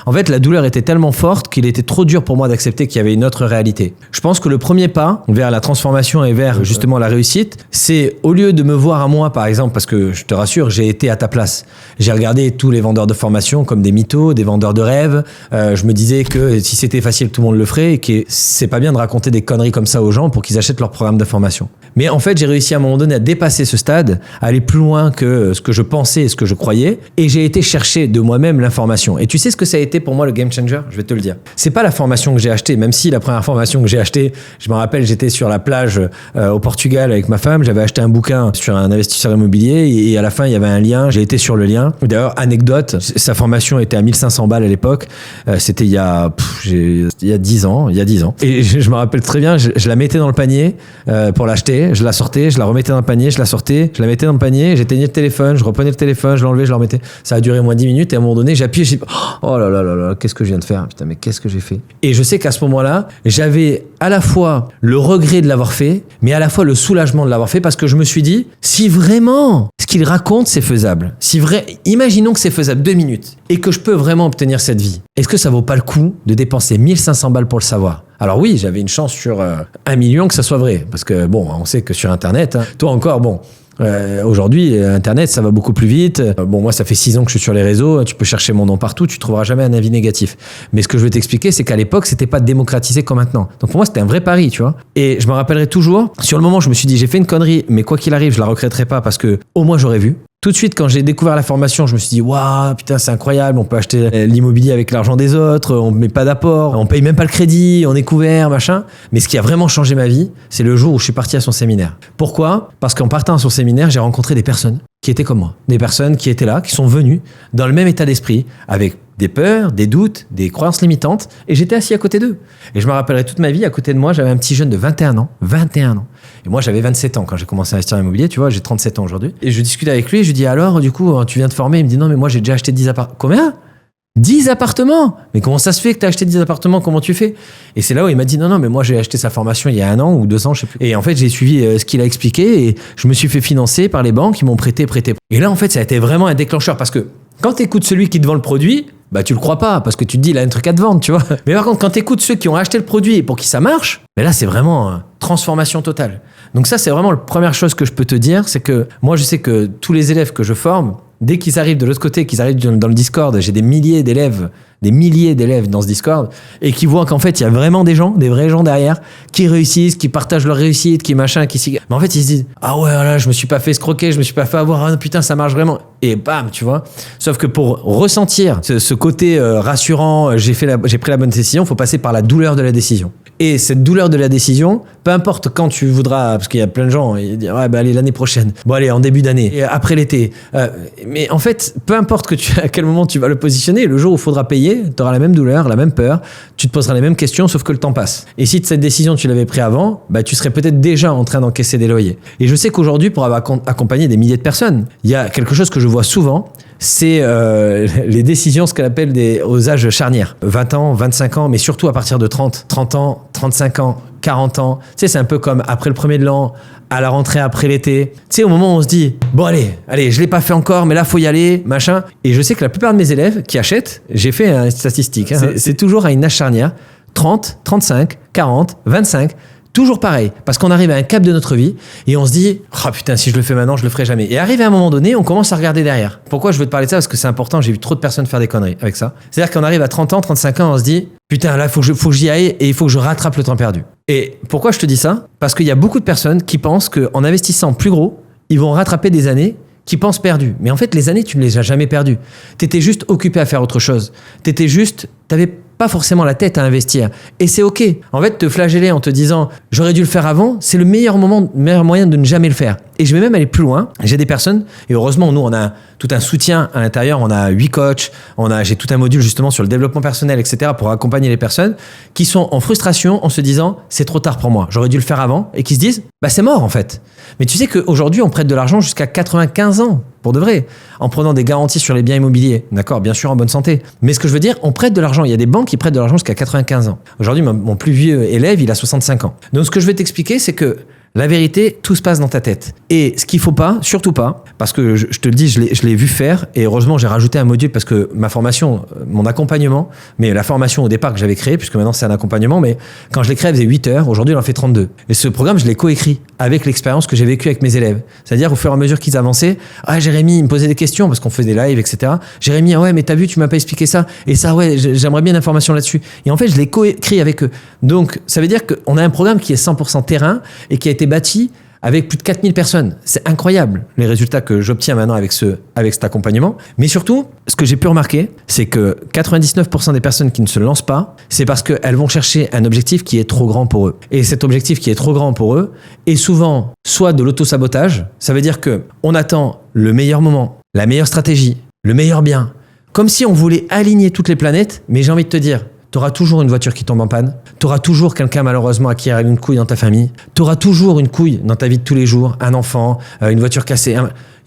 En fait, la douleur était tellement forte qu'il était trop dur pour moi d'accepter qu'il y avait une autre réalité. Je pense que le premier pas vers la transformation et vers justement la réussite, c'est au lieu de me voir à moi, par exemple, parce que je te rassure, j'ai été à ta place. J'ai regardé tous les vendeurs de formation comme des mythos, des vendeurs de rêves. Je me disais que si c'était facile, tout le monde le ferait et que c'est pas bien de raconter des conneries comme ça aux gens pour qu'ils achètent leur programme de formation. Mais en fait, j'ai réussi à un moment donné à dépasser ce stade, à aller plus loin que ce que je pensais et ce que je croyais, et j'ai été chercher de moi-même l'information. Et tu sais ce que ça a été pour moi le game changer? Je vais te le dire. C'est pas la formation que j'ai achetée, même si la première formation que j'ai achetée, je me rappelle, j'étais sur la plage au Portugal avec ma femme, j'avais acheté un bouquin sur un investisseur immobilier et à la fin il y avait un lien, j'ai été sur le lien. D'ailleurs, anecdote, sa formation était à 1500 balles à l'époque, c'était il y a 10 ans, Et je me rappelle très bien, je la mettais dans le panier pour l'acheter. Je la sortais, je la remettais dans le panier, je la sortais, je la mettais dans le panier, j'éteignais le téléphone, je reprenais le téléphone, je l'enlevais, je le remettais. Ça a duré moins 10 minutes et à un moment donné, j'ai appuyé, j'ai dit oh là là là là, qu'est-ce que je viens de faire? Putain, mais qu'est-ce que j'ai fait? Et je sais qu'à ce moment-là, j'avais à la fois le regret de l'avoir fait, mais à la fois le soulagement de l'avoir fait parce que je me suis dit, si vraiment ce qu'il raconte c'est faisable, imaginons que c'est faisable 2 minutes et que je peux vraiment obtenir cette vie, est-ce que ça vaut pas le coup de dépenser 1500 balles pour le savoir? Alors oui, j'avais une chance sur 1 million que ça soit vrai. Parce que bon, on sait que sur Internet, toi encore, aujourd'hui, Internet, ça va beaucoup plus vite. Moi, ça fait 6 ans que je suis sur les réseaux. Tu peux chercher mon nom partout, tu trouveras jamais un avis négatif. Mais ce que je veux t'expliquer, c'est qu'à l'époque, c'était pas démocratisé comme maintenant. Donc pour moi, c'était un vrai pari, tu vois. Et je me rappellerai toujours, sur le moment, je me suis dit, j'ai fait une connerie, mais quoi qu'il arrive, je la regretterai pas parce que au moins j'aurais vu. Tout de suite, quand j'ai découvert la formation, je me suis dit, waouh, putain, c'est incroyable, on peut acheter l'immobilier avec l'argent des autres, on met pas d'apport, on paye même pas le crédit, on est couvert, machin. Mais ce qui a vraiment changé ma vie, c'est le jour où je suis parti à son séminaire. Pourquoi? Parce qu'en partant à son séminaire, j'ai rencontré des personnes qui étaient comme moi. Des personnes qui étaient là, qui sont venues dans le même état d'esprit, avec des peurs, des doutes, des croyances limitantes, et j'étais assis à côté d'eux. Et je me rappellerai toute ma vie, à côté de moi, j'avais un petit jeune de 21 ans. Et moi, j'avais 27 ans quand j'ai commencé à investir en immobilier, tu vois, j'ai 37 ans aujourd'hui. Et je discutais avec lui, et je lui dis, alors, du coup, tu viens de former? Il me dit, non, mais moi, j'ai déjà acheté 10 appartements. Combien? 10 appartements? Mais comment ça se fait que tu as acheté 10 appartements? Comment tu fais? Et c'est là où il m'a dit, non, mais moi, j'ai acheté sa formation il y a 1 an ou 2 ans, je sais plus. Et en fait, j'ai suivi ce qu'il a expliqué, et je me suis fait financer par les banques, ils m'ont prêté. Et là, en fait, ça a été vraiment un déclencheur, parce que quand tu écoutes celui qui te vend le produit, tu le crois pas, parce que tu te dis, il a un truc à te vendre, tu vois. Mais par contre, quand tu écoutes ceux qui ont acheté le produit et pour qui ça marche, mais là, c'est vraiment transformation totale. Donc ça, c'est vraiment la première chose que je peux te dire, c'est que moi, je sais que tous les élèves que je forme, dès qu'ils arrivent de l'autre côté, qu'ils arrivent dans le Discord, j'ai des milliers d'élèves dans ce Discord, et qui voient qu'en fait, il y a vraiment des vrais gens derrière, qui réussissent, qui partagent leur réussite, qui machin, mais en fait, ils se disent, ah ouais, là, je me suis pas fait escroquer, je me suis pas fait avoir, ah, putain, ça marche vraiment. Et bam, tu vois. Sauf que pour ressentir ce côté rassurant, j'ai pris la bonne décision, faut passer par la douleur de la décision. Et cette douleur de la décision, peu importe quand tu voudras, parce qu'il y a plein de gens, ils disent, ouais, allez, l'année prochaine. Bon, allez, en début d'année, et après l'été. Mais en fait, peu importe à quel moment tu vas le positionner, le jour où il faudra payer, tu auras la même douleur, la même peur, tu te poseras les mêmes questions, sauf que le temps passe. Et si cette décision, tu l'avais prise avant, tu serais peut-être déjà en train d'encaisser des loyers. Et je sais qu'aujourd'hui, pour avoir accompagné des milliers de personnes, il y a quelque chose que je vois souvent, c'est les décisions, ce qu'elle appelle aux âges charnières. 20 ans, 25 ans, mais surtout à partir de 30 ans, 35 ans, 40 ans. Tu sais, c'est un peu comme après le premier de l'an, à la rentrée après l'été. Tu sais, au moment où on se dit, bon allez, je l'ai pas fait encore, mais là, faut y aller, machin. Et je sais que la plupart de mes élèves qui achètent, j'ai fait une statistique, c'est toujours à une âge charnière, 30, 35, 40, 25, toujours pareil, parce qu'on arrive à un cap de notre vie et on se dit « Oh putain, si je le fais maintenant, je le ferai jamais ». Et arrivé à un moment donné, on commence à regarder derrière. Pourquoi je veux te parler de ça? Parce que c'est important, j'ai vu trop de personnes faire des conneries avec ça. C'est-à-dire qu'on arrive à 30 ans, 35 ans, on se dit « Putain, là, faut que j'y aille et il faut que je rattrape le temps perdu ». Et pourquoi je te dis ça? Parce qu'il y a beaucoup de personnes qui pensent qu'en investissant plus gros, ils vont rattraper des années qui pensent perdues. Mais en fait, les années, tu ne les as jamais perdues. T'étais juste occupé à faire autre chose. T'avais pas forcément la tête à investir. Et c'est ok. En fait, te flageller en te disant j'aurais dû le faire avant, c'est le meilleur moyen de ne jamais le faire. Et je vais même aller plus loin. J'ai des personnes, et heureusement, nous, on a tout un soutien à l'intérieur. On a 8 coachs, j'ai tout un module justement sur le développement personnel, etc. pour accompagner les personnes qui sont en frustration en se disant c'est trop tard pour moi, j'aurais dû le faire avant, et qui se disent c'est mort en fait. Mais tu sais qu'aujourd'hui, on prête de l'argent jusqu'à 95 ans, pour de vrai, en prenant des garanties sur les biens immobiliers. D'accord, bien sûr, en bonne santé. Mais ce que je veux dire, on prête de l'argent. Il y a des banques qui prêtent de l'argent jusqu'à 95 ans. Aujourd'hui, mon plus vieux élève, il a 65 ans. Donc, ce que je vais t'expliquer, c'est que la vérité, tout se passe dans ta tête. Et ce qu'il faut pas, surtout pas, parce que je te le dis, je l'ai vu faire, et heureusement, j'ai rajouté un module parce que ma formation, mon accompagnement, mais la formation au départ que j'avais créée, puisque maintenant c'est un accompagnement, mais quand je l'ai créé, elle faisait 8 heures, aujourd'hui, elle en fait 32. Et ce programme, je l'ai coécrit avec l'expérience que j'ai vécue avec mes élèves. C'est-à-dire, au fur et à mesure qu'ils avançaient, Jérémy, il me posait des questions, parce qu'on faisait des lives, etc. Jérémy, ouais, mais t'as vu, tu m'as pas expliqué ça, et ça, ouais, j'aimerais bien l'information là-dessus. Et en fait, je l'ai coécrit avec eux. Donc, ça veut dire qu'on a un programme qui est 100% terrain et qui a été bâti avec plus de 4000 personnes. C'est incroyable les résultats que j'obtiens maintenant avec cet accompagnement. Mais surtout, ce que j'ai pu remarquer, c'est que 99% des personnes qui ne se lancent pas, c'est parce qu'elles vont chercher un objectif qui est trop grand pour eux. Et cet objectif qui est trop grand pour eux est souvent soit de l'auto-sabotage, ça veut dire qu'on attend le meilleur moment, la meilleure stratégie, le meilleur bien, comme si on voulait aligner toutes les planètes, mais j'ai envie de te dire, tu auras toujours une voiture qui tombe en panne. Tu auras toujours quelqu'un malheureusement à qui arrive une couille dans ta famille. Tu auras toujours une couille dans ta vie de tous les jours, un enfant, une voiture cassée.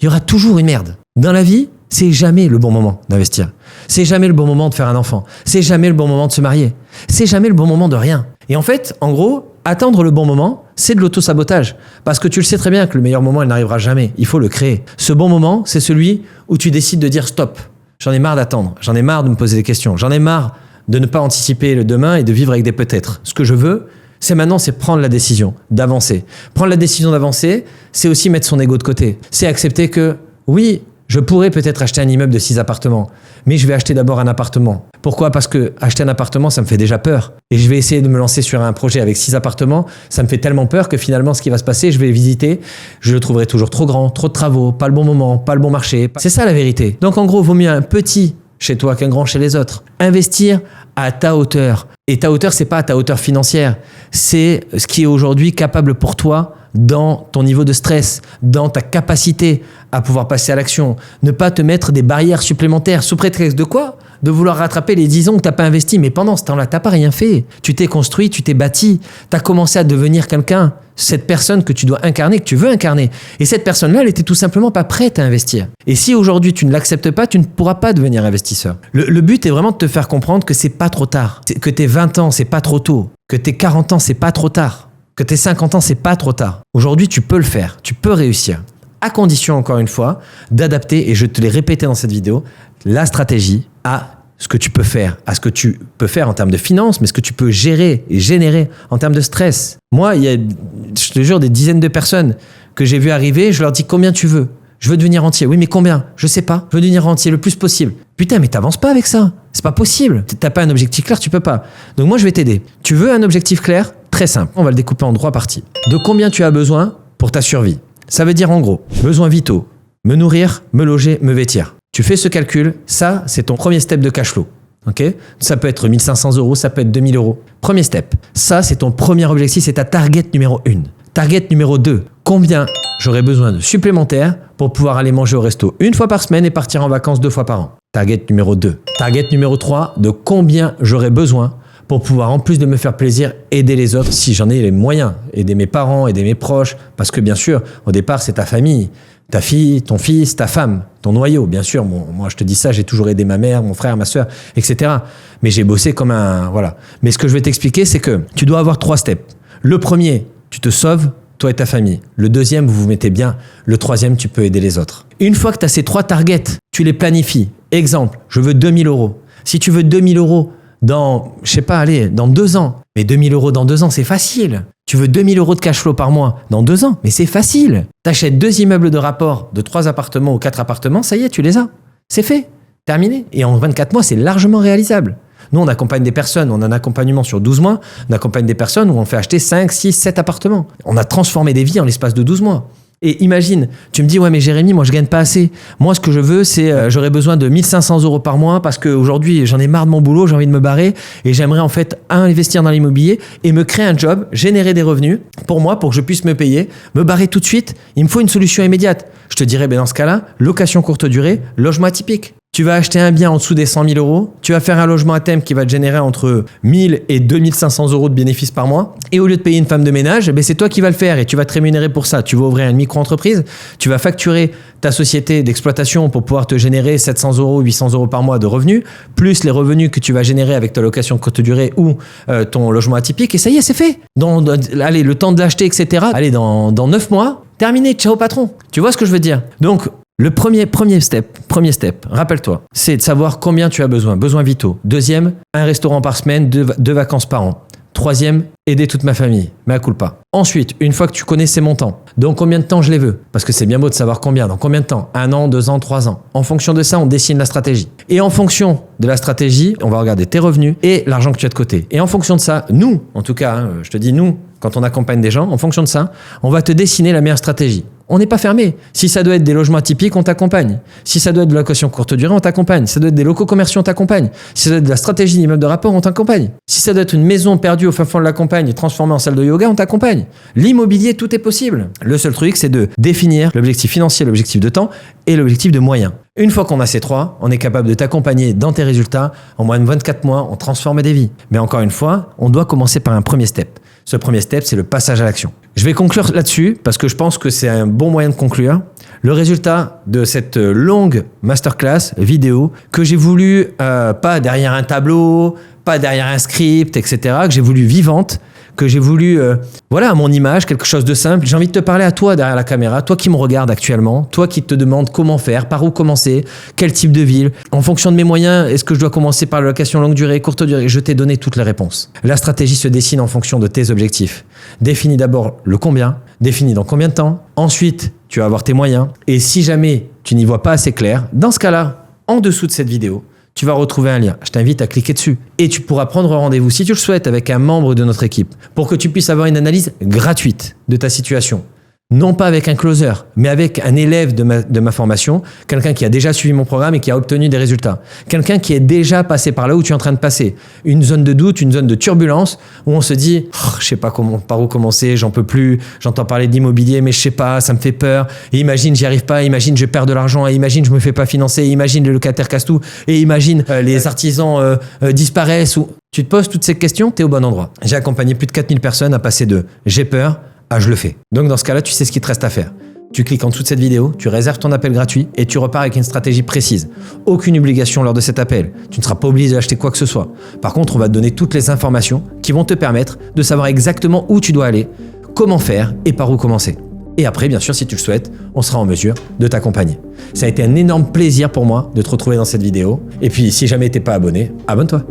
Il y aura toujours une merde. Dans la vie, c'est jamais le bon moment d'investir. C'est jamais le bon moment de faire un enfant. C'est jamais le bon moment de se marier. C'est jamais le bon moment de rien. Et en fait, en gros, attendre le bon moment, c'est de l'auto-sabotage. Parce que tu le sais très bien que le meilleur moment, il n'arrivera jamais. Il faut le créer. Ce bon moment, c'est celui où tu décides de dire stop. J'en ai marre d'attendre. J'en ai marre de me poser des questions. J'en ai marre de ne pas anticiper le demain et de vivre avec des peut-être. Ce que je veux, c'est prendre la décision d'avancer. Prendre la décision d'avancer, c'est aussi mettre son ego de côté. C'est accepter que, oui, je pourrais peut-être acheter un immeuble de 6 appartements, mais je vais acheter d'abord un appartement. Pourquoi ? Parce que acheter un appartement, ça me fait déjà peur. Et je vais essayer de me lancer sur un projet avec 6 appartements. Ça me fait tellement peur que finalement, ce qui va se passer, je vais visiter, je le trouverai toujours trop grand, trop de travaux, pas le bon moment, pas le bon marché. C'est ça la vérité. Donc en gros, vaut mieux un petit chez toi qu'un grand chez les autres. Investir à ta hauteur. Et ta hauteur, c'est pas à ta hauteur financière. C'est ce qui est aujourd'hui capable pour toi dans ton niveau de stress, dans ta capacité à pouvoir passer à l'action. Ne pas te mettre des barrières supplémentaires. Sous prétexte de quoi ? De vouloir rattraper les 10 ans que tu n'as pas investi. Mais pendant ce temps-là, tu n'as pas rien fait. Tu t'es construit, tu t'es bâti. Tu as commencé à devenir quelqu'un. Cette personne que tu dois incarner, que tu veux incarner. Et cette personne-là, elle était tout simplement pas prête à investir. Et si aujourd'hui tu ne l'acceptes pas, tu ne pourras pas devenir investisseur. Le but est vraiment de te faire comprendre que c'est pas trop tard. Que tes 20 ans, c'est pas trop tôt. Que tes 40 ans, c'est pas trop tard. Que tes 50 ans, c'est pas trop tard. Aujourd'hui, tu peux le faire. Tu peux réussir. À condition, encore une fois, d'adapter, et je te l'ai répété dans cette vidéo, la stratégie à ce que tu peux faire, à ce que tu peux faire en termes de finances, mais ce que tu peux gérer et générer en termes de stress. Moi, il y a, je te jure, des dizaines de personnes que j'ai vues arriver, je leur dis combien tu veux ? Je veux devenir rentier. Oui, mais combien ? Je sais pas. Je veux devenir rentier le plus possible. Putain, mais t'avances pas avec ça. C'est pas possible. T'as pas un objectif clair, tu peux pas. Donc moi, je vais t'aider. Tu veux un objectif clair ? Très simple. On va le découper en 3 parties. De combien tu as besoin pour ta survie ? Ça veut dire en gros, besoins vitaux, me nourrir, me loger, me vêtir. Tu fais ce calcul, ça, c'est ton premier step de cash flow. Okay ? Ça peut être 1 500 €, ça peut être 2 000 €. Premier step. Ça, c'est ton premier objectif, c'est ta target numéro 1. Target numéro 2. Combien j'aurais besoin de supplémentaires pour pouvoir aller manger au resto 1 fois par semaine et partir en vacances 2 fois par an. Target numéro 2. Target numéro 3. De combien j'aurais besoin pour pouvoir, en plus de me faire plaisir, aider les autres si j'en ai les moyens. Aider mes parents, aider mes proches. Parce que bien sûr, au départ, c'est ta famille. Ta fille, ton fils, ta femme, ton noyau, bien sûr. Moi, je te dis ça, j'ai toujours aidé ma mère, mon frère, ma soeur, etc. Mais j'ai bossé comme un... Voilà. Mais ce que je vais t'expliquer, c'est que tu dois avoir 3 steps. Le premier, tu te sauves, toi et ta famille. Le deuxième, vous vous mettez bien. Le troisième, tu peux aider les autres. Une fois que tu as ces 3 targets, tu les planifies. Exemple, je veux 2 000 €. Si tu veux 2 000 € dans, je sais pas, allez, dans 2 ans. Mais 2 000 € dans 2 ans, c'est facile. Tu veux 2 000 € de cash flow par mois dans 2 ans, mais c'est facile. T'achètes 2 immeubles de rapport de 3 appartements ou 4 appartements, ça y est, tu les as. C'est fait, terminé. Et en 24 mois, c'est largement réalisable. Nous, on accompagne des personnes, on a un accompagnement sur 12 mois, on accompagne des personnes où on fait acheter 5, 6, 7 appartements. On a transformé des vies en l'espace de 12 mois. Et imagine, tu me dis, ouais, mais Jérémy, moi, je gagne pas assez. Moi, ce que je veux, c'est, j'aurais besoin de 1 500 € par mois parce qu'aujourd'hui, j'en ai marre de mon boulot, j'ai envie de me barrer et j'aimerais en fait investir dans l'immobilier et me créer un job, générer des revenus pour moi, pour que je puisse me payer, me barrer tout de suite. Il me faut une solution immédiate. Je te dirais, ben dans ce cas-là, location courte durée, logement atypique. Tu vas acheter un bien en dessous des 100 000 €, tu vas faire un logement à thème qui va te générer entre 1 000 et 2 500 € de bénéfices par mois. Et au lieu de payer une femme de ménage, ben c'est toi qui vas le faire et tu vas te rémunérer pour ça. Tu vas ouvrir une micro-entreprise, tu vas facturer ta société d'exploitation pour pouvoir te générer 700 €, 800 € par mois de revenus, plus les revenus que tu vas générer avec ta location courte durée ou ton logement atypique. Et ça y est, c'est fait. Allez, le temps de l'acheter, etc. Allez, dans 9 mois, terminé, ciao patron. Tu vois ce que je veux dire? Donc, le premier step, rappelle-toi, c'est de savoir combien tu as besoins vitaux. Deuxième, un restaurant par semaine, 2 vacances par an. Troisième, aider toute ma famille, mea culpa. Ensuite, une fois que tu connais ces montants, dans combien de temps je les veux? Parce que c'est bien beau de savoir combien, dans combien de temps? 1 an, 2 ans, 3 ans. En fonction de ça, on dessine la stratégie. Et en fonction de la stratégie, on va regarder tes revenus et l'argent que tu as de côté. Et en fonction de ça, nous, en tout cas, je te dis nous, quand on accompagne des gens, en fonction de ça, on va te dessiner la meilleure stratégie. On n'est pas fermé. Si ça doit être des logements atypiques, on t'accompagne. Si ça doit être de la location courte durée, on t'accompagne. Si ça doit être des locaux commerciaux, on t'accompagne. Si ça doit être de la stratégie d'immeuble de rapport, on t'accompagne. Si ça doit être une maison perdue au fin fond de la campagne et transformée en salle de yoga, on t'accompagne. L'immobilier, tout est possible. Le seul truc, c'est de définir l'objectif financier, l'objectif de temps et l'objectif de moyens. Une fois qu'on a ces trois, on est capable de t'accompagner dans tes résultats. En moins de 24 mois, on transforme des vies. Mais encore une fois, on doit commencer par un premier step. Ce premier step, c'est le passage à l'action. Je vais conclure là-dessus parce que je pense que c'est un bon moyen de conclure. Le résultat de cette longue masterclass vidéo que j'ai voulu, pas derrière un tableau, pas derrière un script, etc., que j'ai voulu vivante, que j'ai voulu, à mon image, quelque chose de simple. J'ai envie de te parler à toi derrière la caméra, toi qui me regardes actuellement, toi qui te demandes comment faire, par où commencer, quel type de ville. En fonction de mes moyens, est-ce que je dois commencer par la location longue durée, courte durée? Je t'ai donné toutes les réponses. La stratégie se dessine en fonction de tes objectifs. Définis d'abord le combien, définis dans combien de temps. Ensuite, tu vas avoir tes moyens. Et si jamais tu n'y vois pas assez clair, dans ce cas-là, en dessous de cette vidéo, tu vas retrouver un lien. Je t'invite à cliquer dessus. Et tu pourras prendre rendez-vous, si tu le souhaites, avec un membre de notre équipe pour que tu puisses avoir une analyse gratuite de ta situation. Non pas avec un closer, mais avec un élève de ma formation, quelqu'un qui a déjà suivi mon programme et qui a obtenu des résultats. Quelqu'un qui est déjà passé par là où tu es en train de passer. Une zone de doute, une zone de turbulence où on se dit « je sais pas par où commencer, j'en peux plus, j'entends parler d'immobilier mais je sais pas, ça me fait peur. Et imagine, j'y arrive pas, imagine, je perds de l'argent, et imagine, je me fais pas financer, et imagine, les locataires cassent tout, et imagine, les artisans disparaissent. » Tu te poses toutes ces questions, tu es au bon endroit. J'ai accompagné plus de 4000 personnes à passer de « j'ai peur » à je le fais. Donc dans ce cas-là, tu sais ce qu'il te reste à faire. Tu cliques en dessous de cette vidéo, tu réserves ton appel gratuit et tu repars avec une stratégie précise. Aucune obligation lors de cet appel. Tu ne seras pas obligé d'acheter quoi que ce soit. Par contre, on va te donner toutes les informations qui vont te permettre de savoir exactement où tu dois aller, comment faire et par où commencer. Et après, bien sûr, si tu le souhaites, on sera en mesure de t'accompagner. Ça a été un énorme plaisir pour moi de te retrouver dans cette vidéo. Et puis, si jamais tu n'es pas abonné, abonne-toi.